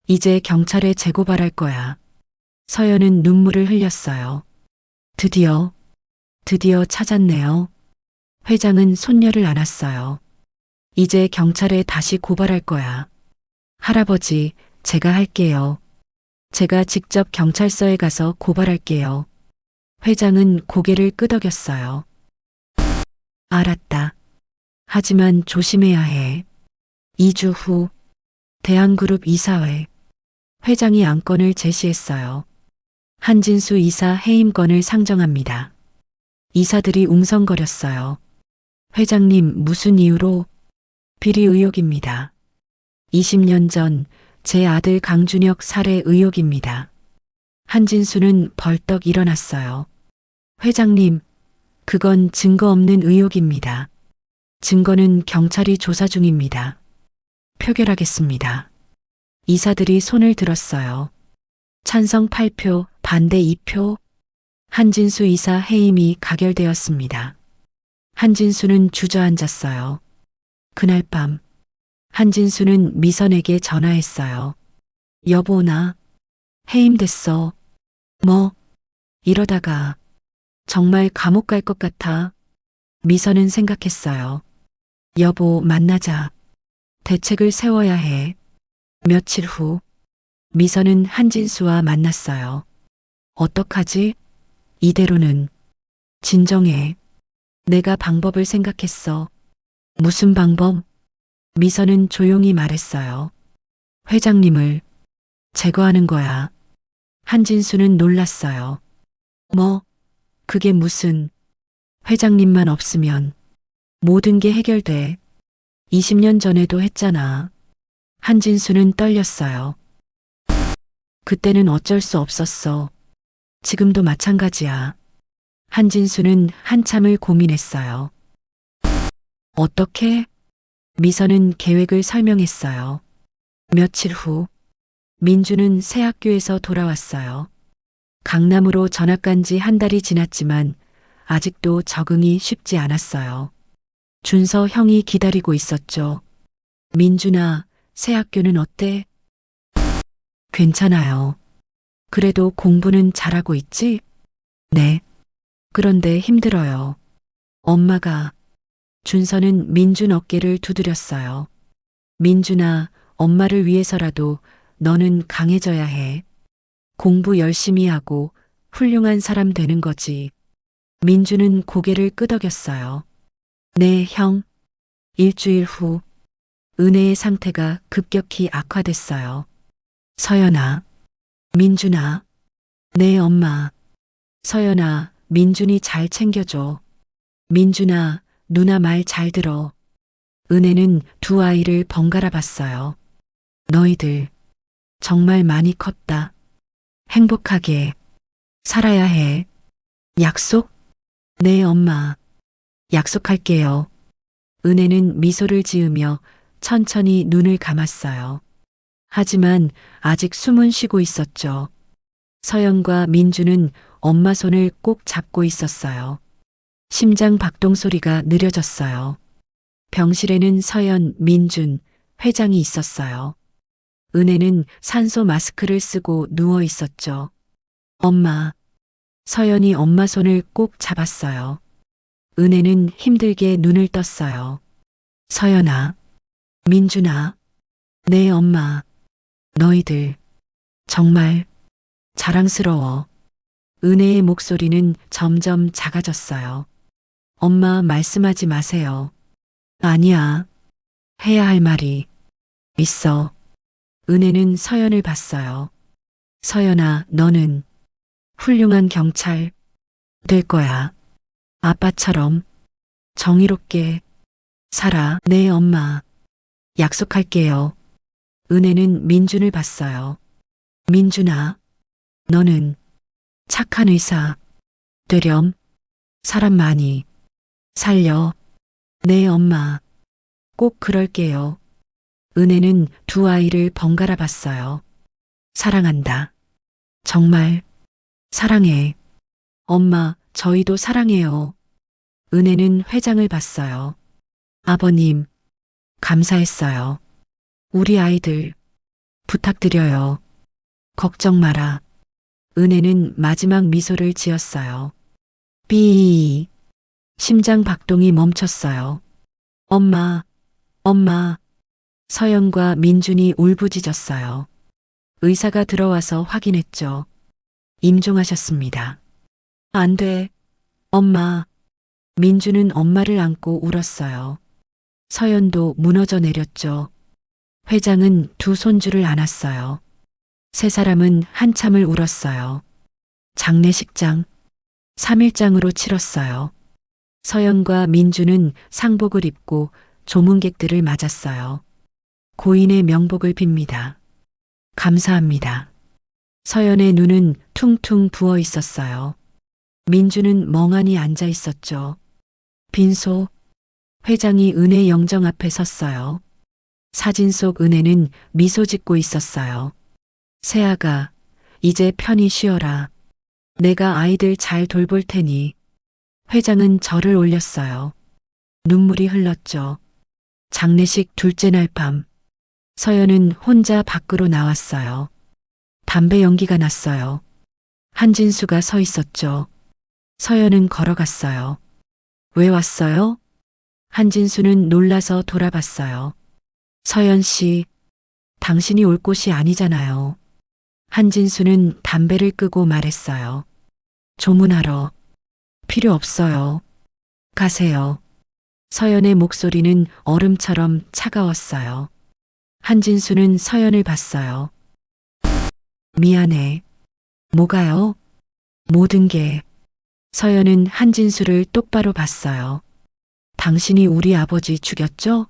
이제 경찰에 재고발할 거야. 서연은 눈물을 흘렸어요. 드디어 찾았네요. 회장은 손녀를 안았어요. 이제 경찰에 다시 고발할 거야. 할아버지, 제가 할게요. 제가 직접 경찰서에 가서 고발할게요. 회장은 고개를 끄덕였어요. 알았다. 하지만 조심해야 해. 2주 후, 대한그룹 이사회. 회장이 안건을 제시했어요. 한진수 이사 해임건을 상정합니다. 이사들이 웅성거렸어요. 회장님, 무슨 이유로? 비리 의혹입니다. 20년 전 제 아들 강준혁 살해 의혹입니다. 한진수는 벌떡 일어났어요. 회장님, 그건 증거 없는 의혹입니다. 증거는 경찰이 조사 중입니다. 표결하겠습니다. 이사들이 손을 들었어요. 찬성 8표, 반대 2표. 한진수 이사 해임이 가결되었습니다. 한진수는 주저앉았어요. 그날 밤, 한진수는 미선에게 전화했어요. 여보, 나 해임됐어. 뭐? 이러다가 정말 감옥 갈 것 같아. 미선은 생각했어요. 여보, 만나자. 대책을 세워야 해. 며칠 후, 미선은 한진수와 만났어요. 어떡하지? 이대로는. 진정해. 내가 방법을 생각했어. 무슨 방법? 미선은 조용히 말했어요. 회장님을 제거하는 거야. 한진수는 놀랐어요. 뭐? 그게 무슨? 회장님만 없으면 모든 게 해결돼. 20년 전에도 했잖아. 한진수는 떨렸어요. 그때는 어쩔 수 없었어. 지금도 마찬가지야. 한진수는 한참을 고민했어요. 어떻게? 미선은 계획을 설명했어요. 며칠 후, 민주는 새 학교에서 돌아왔어요. 강남으로 전학 간 지 한 달이 지났지만 아직도 적응이 쉽지 않았어요. 준서 형이 기다리고 있었죠. 민준아, 새 학교는 어때? 괜찮아요. 그래도 공부는 잘하고 있지? 네. 그런데 힘들어요. 엄마가. 준서는 민준 어깨를 두드렸어요. 민준아, 엄마를 위해서라도 너는 강해져야 해. 공부 열심히 하고 훌륭한 사람 되는 거지. 민준은 고개를 끄덕였어요. 네, 형. 일주일 후, 은혜의 상태가 급격히 악화됐어요. 서연아, 민준아. 네, 엄마. 서연아, 민준이 잘 챙겨줘. 민준아, 누나 말 잘 들어. 은혜는 두 아이를 번갈아 봤어요. 너희들 정말 많이 컸다. 행복하게 살아야 해. 약속? 네, 엄마. 약속할게요. 은혜는 미소를 지으며 천천히 눈을 감았어요. 하지만 아직 숨은 쉬고 있었죠. 서연과 민주는 엄마 손을 꼭 잡고 있었어요. 심장 박동 소리가 느려졌어요. 병실에는 서연, 민준, 회장이 있었어요. 은혜는 산소 마스크를 쓰고 누워 있었죠. 엄마. 서연이 엄마 손을 꼭 잡았어요. 은혜는 힘들게 눈을 떴어요. 서연아. 민준아. 네, 엄마. 너희들. 정말 자랑스러워. 은혜의 목소리는 점점 작아졌어요. 엄마, 말씀하지 마세요. 아니야. 해야 할 말이 있어. 은혜는 서연을 봤어요. 서연아, 너는 훌륭한 경찰 될 거야. 아빠처럼 정의롭게 살아. 네, 엄마. 약속할게요. 은혜는 민준을 봤어요. 민준아, 너는 착한 의사 되렴. 사람 많이 살려. 네, 엄마. 꼭 그럴게요. 은혜는 두 아이를 번갈아 봤어요. 사랑한다. 정말 사랑해. 엄마, 저희도 사랑해요. 은혜는 회장을 봤어요. 아버님, 감사했어요. 우리 아이들 부탁드려요. 걱정 마라. 은혜는 마지막 미소를 지었어요. 삐. 심장 박동이 멈췄어요. 엄마, 엄마. 서연과 민준이 울부짖었어요. 의사가 들어와서 확인했죠. 임종하셨습니다. 안 돼. 엄마. 민준은 엄마를 안고 울었어요. 서연도 무너져 내렸죠. 회장은 두 손주를 안았어요. 세 사람은 한참을 울었어요. 장례식장 3일장으로 치렀어요. 서연과 민준은 상복을 입고 조문객들을 맞았어요. 고인의 명복을 빕니다. 감사합니다. 서연의 눈은 퉁퉁 부어 있었어요. 민준은 멍하니 앉아 있었죠. 빈소. 회장이 은혜 영정 앞에 섰어요. 사진 속 은혜는 미소 짓고 있었어요. 새아가, 이제 편히 쉬어라. 내가 아이들 잘 돌볼 테니. 회장은 절을 올렸어요. 눈물이 흘렀죠. 장례식 둘째 날 밤. 서연은 혼자 밖으로 나왔어요. 담배 연기가 났어요. 한진수가 서 있었죠. 서연은 걸어갔어요. 왜 왔어요? 한진수는 놀라서 돌아봤어요. 서연 씨, 당신이 올 곳이 아니잖아요. 한진수는 담배를 끄고 말했어요. 조문하러. 필요 없어요. 가세요. 서연의 목소리는 얼음처럼 차가웠어요. 한진수는 서연을 봤어요. 미안해. 뭐가요? 모든 게. 서연은 한진수를 똑바로 봤어요. 당신이 우리 아버지 죽였죠?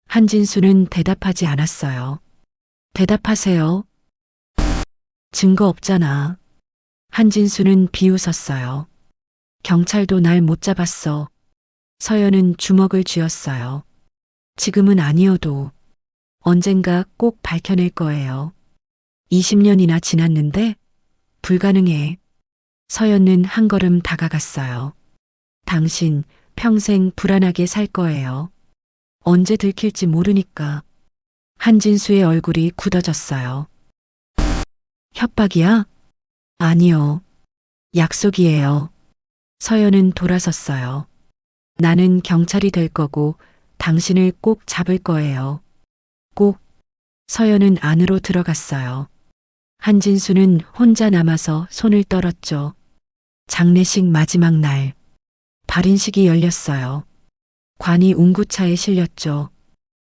한진수는 대답하지 않았어요. 대답하세요. 증거 없잖아. 한진수는 비웃었어요. 경찰도 날 못 잡았어. 서연은 주먹을 쥐었어요. 지금은 아니어도 언젠가 꼭 밝혀낼 거예요. 20년이나 지났는데 불가능해. 서연은 한 걸음 다가갔어요. 당신 평생 불안하게 살 거예요. 언제 들킬지 모르니까. 한진수의 얼굴이 굳어졌어요. 협박이야? 아니요. 약속이에요. 서연은 돌아섰어요. 나는 경찰이 될 거고 당신을 꼭 잡을 거예요. 꼭. 서연은 안으로 들어갔어요. 한진수는 혼자 남아서 손을 떨었죠. 장례식 마지막 날. 발인식이 열렸어요. 관이 운구차에 실렸죠.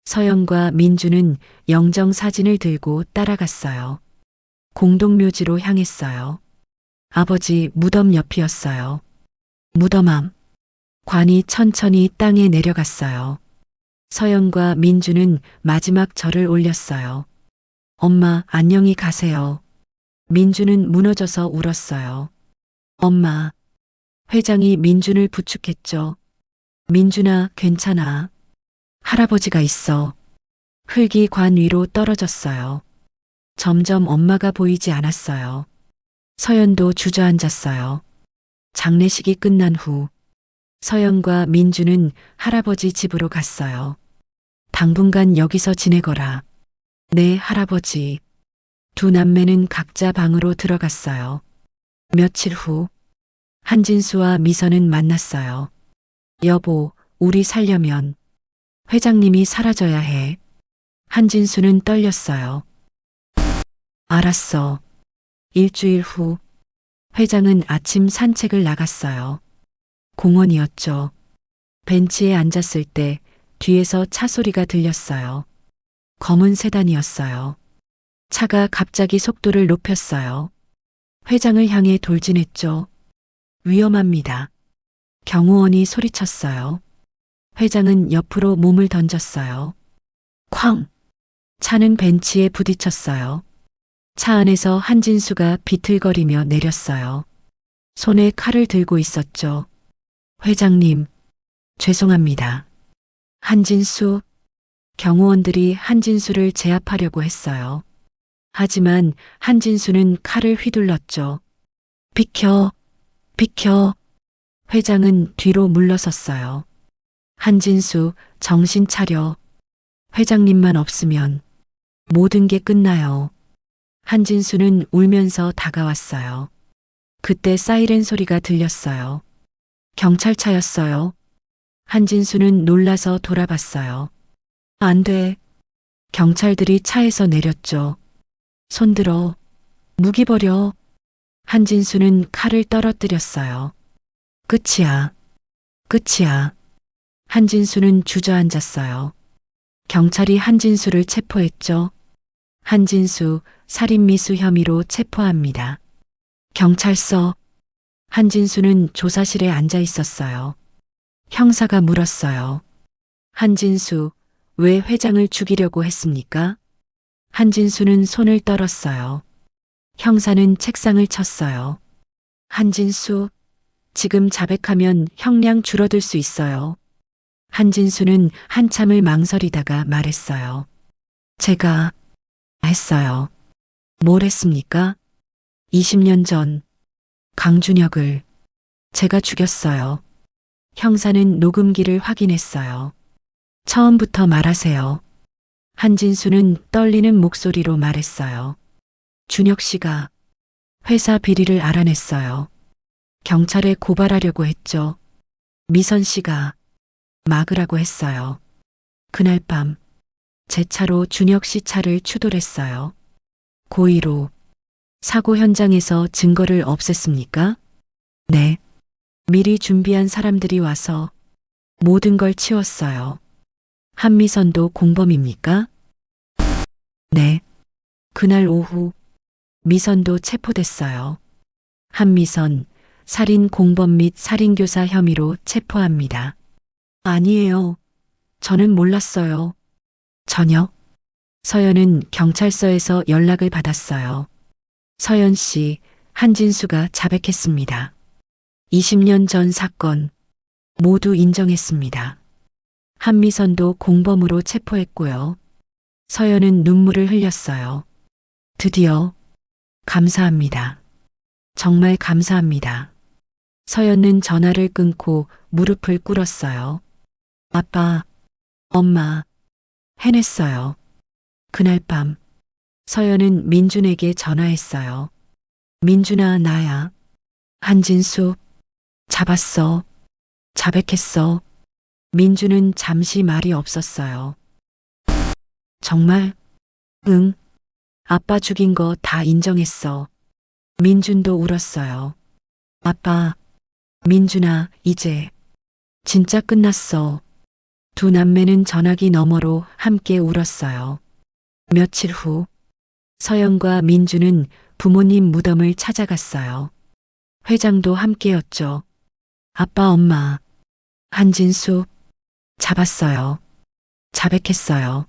서연과 민주는 영정 사진을 들고 따라갔어요. 공동묘지로 향했어요. 아버지 무덤 옆이었어요. 무덤 앞. 관이 천천히 땅에 내려갔어요. 서연과 민주는 마지막 절을 올렸어요. 엄마, 안녕히 가세요. 민주는 무너져서 울었어요. 엄마. 회장이 민준을 부축했죠. 민준아, 괜찮아. 할아버지가 있어. 흙이 관 위로 떨어졌어요. 점점 엄마가 보이지 않았어요. 서연도 주저앉았어요. 장례식이 끝난 후 서연과 민주는 할아버지 집으로 갔어요. 당분간 여기서 지내거라. 네, 할아버지. 두 남매는 각자 방으로 들어갔어요. 며칠 후, 한진수와 미선은 만났어요. 여보, 우리 살려면 회장님이 사라져야 해. 한진수는 떨렸어요. 알았어. 일주일 후, 회장은 아침 산책을 나갔어요. 공원이었죠. 벤치에 앉았을 때 뒤에서 차 소리가 들렸어요. 검은 세단이었어요. 차가 갑자기 속도를 높였어요. 회장을 향해 돌진했죠. 위험합니다. 경호원이 소리쳤어요. 회장은 옆으로 몸을 던졌어요. 쾅! 차는 벤치에 부딪혔어요. 차 안에서 한진수가 비틀거리며 내렸어요. 손에 칼을 들고 있었죠. 회장님, 죄송합니다. 한진수, 경호원들이 한진수를 제압하려고 했어요. 하지만 한진수는 칼을 휘둘렀죠. 비켜, 비켜. 회장은 뒤로 물러섰어요. 한진수, 정신 차려. 회장님만 없으면 모든 게 끝나요. 한진수는 울면서 다가왔어요. 그때 사이렌 소리가 들렸어요. 경찰차였어요. 한진수는 놀라서 돌아봤어요. 안 돼. 경찰들이 차에서 내렸죠. 손들어. 무기 버려. 한진수는 칼을 떨어뜨렸어요. 끝이야. 끝이야. 한진수는 주저앉았어요. 경찰이 한진수를 체포했죠. 한진수 살인미수 혐의로 체포합니다. 경찰서. 한진수는 조사실에 앉아 있었어요. 형사가 물었어요. 한진수, 왜 회장을 죽이려고 했습니까? 한진수는 손을 떨었어요. 형사는 책상을 쳤어요. 한진수, 지금 자백하면 형량 줄어들 수 있어요. 한진수는 한참을 망설이다가 말했어요. 제가 했어요. 뭘 했습니까? 20년 전 강준혁을 제가 죽였어요. 형사는 녹음기를 확인했어요. 처음부터 말하세요. 한진수는 떨리는 목소리로 말했어요. 준혁 씨가 회사 비리를 알아냈어요. 경찰에 고발하려고 했죠. 미선 씨가 막으라고 했어요. 그날 밤 제 차로 준혁 씨 차를 추돌했어요. 고의로 사고 현장에서 증거를 없앴습니까? 네. 미리 준비한 사람들이 와서 모든 걸 치웠어요. 한미선도 공범입니까? 네. 그날 오후 미선도 체포됐어요. 한미선 살인 공범 및 살인교사 혐의로 체포합니다. 아니에요. 저는 몰랐어요. 저녁 서연은 경찰서에서 연락을 받았어요. 서연 씨, 한진수가 자백했습니다. 20년 전 사건 모두 인정했습니다. 한미선도 공범으로 체포했고요. 서연은 눈물을 흘렸어요. 드디어 감사합니다. 정말 감사합니다. 서연은 전화를 끊고 무릎을 꿇었어요. 아빠, 엄마, 해냈어요. 그날 밤 서연은 민준에게 전화했어요. 민준아, 나야. 한진수, 잡았어. 자백했어. 민준은 잠시 말이 없었어요. 정말? 응. 아빠 죽인 거 다 인정했어. 민준도 울었어요. 아빠, 민준아, 이제 진짜 끝났어. 두 남매는 전화기 너머로 함께 울었어요. 며칠 후 서연과 민준은 부모님 무덤을 찾아갔어요. 회장도 함께였죠. 아빠, 엄마, 한진수 잡았어요. 자백했어요.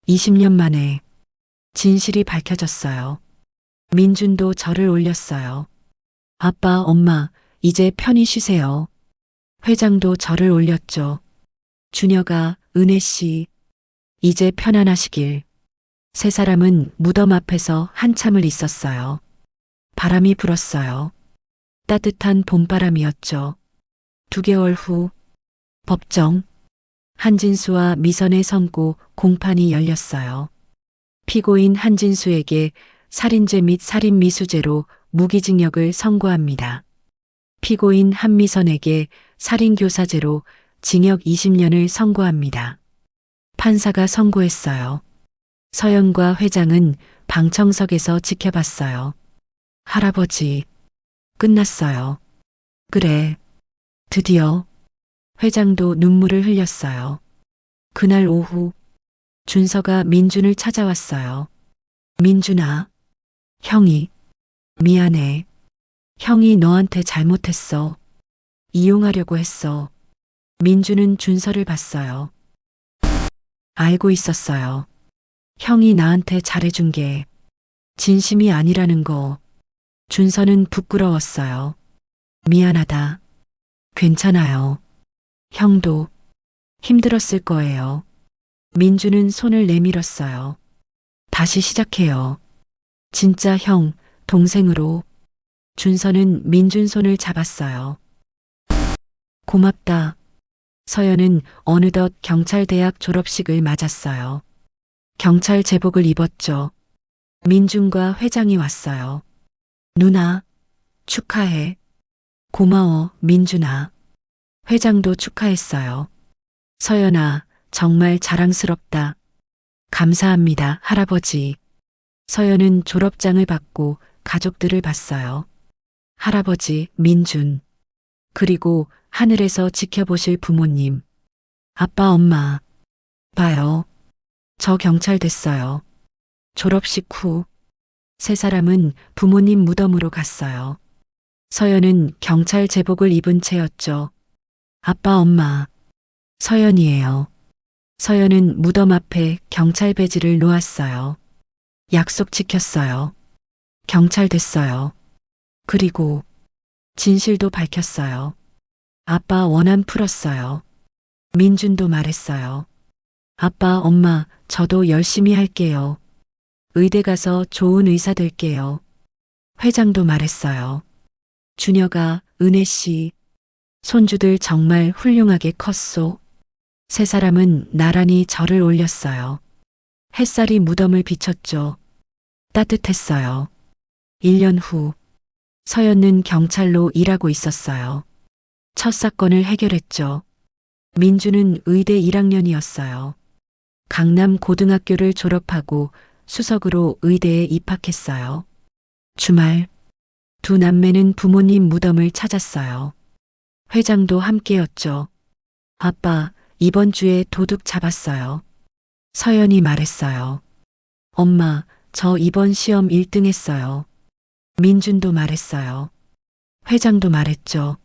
20년 만에 진실이 밝혀졌어요. 민준도 절을 올렸어요. 아빠, 엄마, 이제 편히 쉬세요. 회장도 절을 올렸죠. 준혁아, 은혜 씨, 이제 편안하시길. 세 사람은 무덤 앞에서 한참을 있었어요. 바람이 불었어요. 따뜻한 봄바람이었죠. 2개월 후 법정 한진수와 미선의 선고 공판이 열렸어요. 피고인 한진수에게 살인죄 및 살인미수죄로 무기징역을 선고합니다. 피고인 한미선에게 살인교사죄로 징역 20년을 선고합니다. 판사가 선고했어요. 서연과 회장은 방청석에서 지켜봤어요. 할아버지, 끝났어요. 그래, 드디어. 회장도 눈물을 흘렸어요. 그날 오후 준서가 민준을 찾아왔어요. 민준아, 형이 미안해. 형이 너한테 잘못했어. 이용하려고 했어. 민준은 준서를 봤어요. 알고 있었어요. 형이 나한테 잘해준 게 진심이 아니라는 거. 준서는 부끄러웠어요. 미안하다. 괜찮아요. 형도 힘들었을 거예요. 민준은 손을 내밀었어요. 다시 시작해요. 진짜 형, 동생으로. 준서는 민준 손을 잡았어요. 고맙다. 서연은 어느덧 경찰대학 졸업식을 맞았어요. 경찰 제복을 입었죠. 민준과 회장이 왔어요. 누나, 축하해. 고마워, 민준아. 회장도 축하했어요. 서연아, 정말 자랑스럽다. 감사합니다, 할아버지. 서연은 졸업장을 받고 가족들을 봤어요. 할아버지, 민준. 그리고 하늘에서 지켜보실 부모님. 아빠, 엄마. 봐요. 저 경찰 됐어요. 졸업식 후 세 사람은 부모님 무덤으로 갔어요. 서연은 경찰 제복을 입은 채였죠. 아빠, 엄마. 서연이에요. 서연은 무덤 앞에 경찰 배지를 놓았어요. 약속 지켰어요. 경찰 됐어요. 그리고 진실도 밝혔어요. 아빠 원한 풀었어요. 민준도 말했어요. 아빠, 엄마, 저도 열심히 할게요. 의대 가서 좋은 의사 될게요. 회장도 말했어요. 준혁아, 은혜 씨, 손주들 정말 훌륭하게 컸소. 세 사람은 나란히 절을 올렸어요. 햇살이 무덤을 비췄죠. 따뜻했어요. 1년 후 서연은 경찰로 일하고 있었어요. 첫 사건을 해결했죠. 민주는 의대 1학년이었어요. 강남 고등학교를 졸업하고 수석으로 의대에 입학했어요. 주말 두 남매는 부모님 무덤을 찾았어요. 회장도 함께였죠. 아빠, 이번 주에 도둑 잡았어요. 서연이 말했어요. 엄마, 저 이번 시험 1등 했어요. 민준도 말했어요. 회장도 말했죠.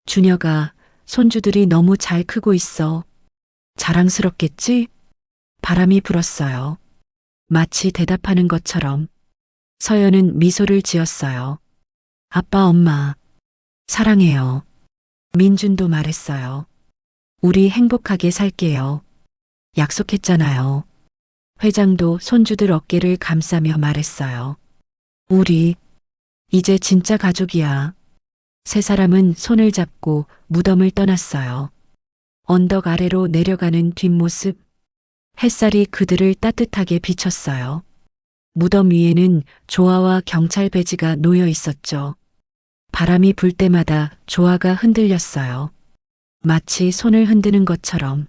준혁아, 손주들이 너무 잘 크고 있어. 자랑스럽겠지? 바람이 불었어요. 마치 대답하는 것처럼. 서연은 미소를 지었어요. 아빠, 엄마, 사랑해요. 민준도 말했어요. 우리 행복하게 살게요. 약속했잖아요. 회장도 손주들 어깨를 감싸며 말했어요. 우리 이제 진짜 가족이야. 세 사람은 손을 잡고 무덤을 떠났어요. 언덕 아래로 내려가는 뒷모습. 햇살이 그들을 따뜻하게 비췄어요. 무덤 위에는 조화와 경찰 배지가 놓여 있었죠. 바람이 불 때마다 조화가 흔들렸어요. 마치 손을 흔드는 것처럼.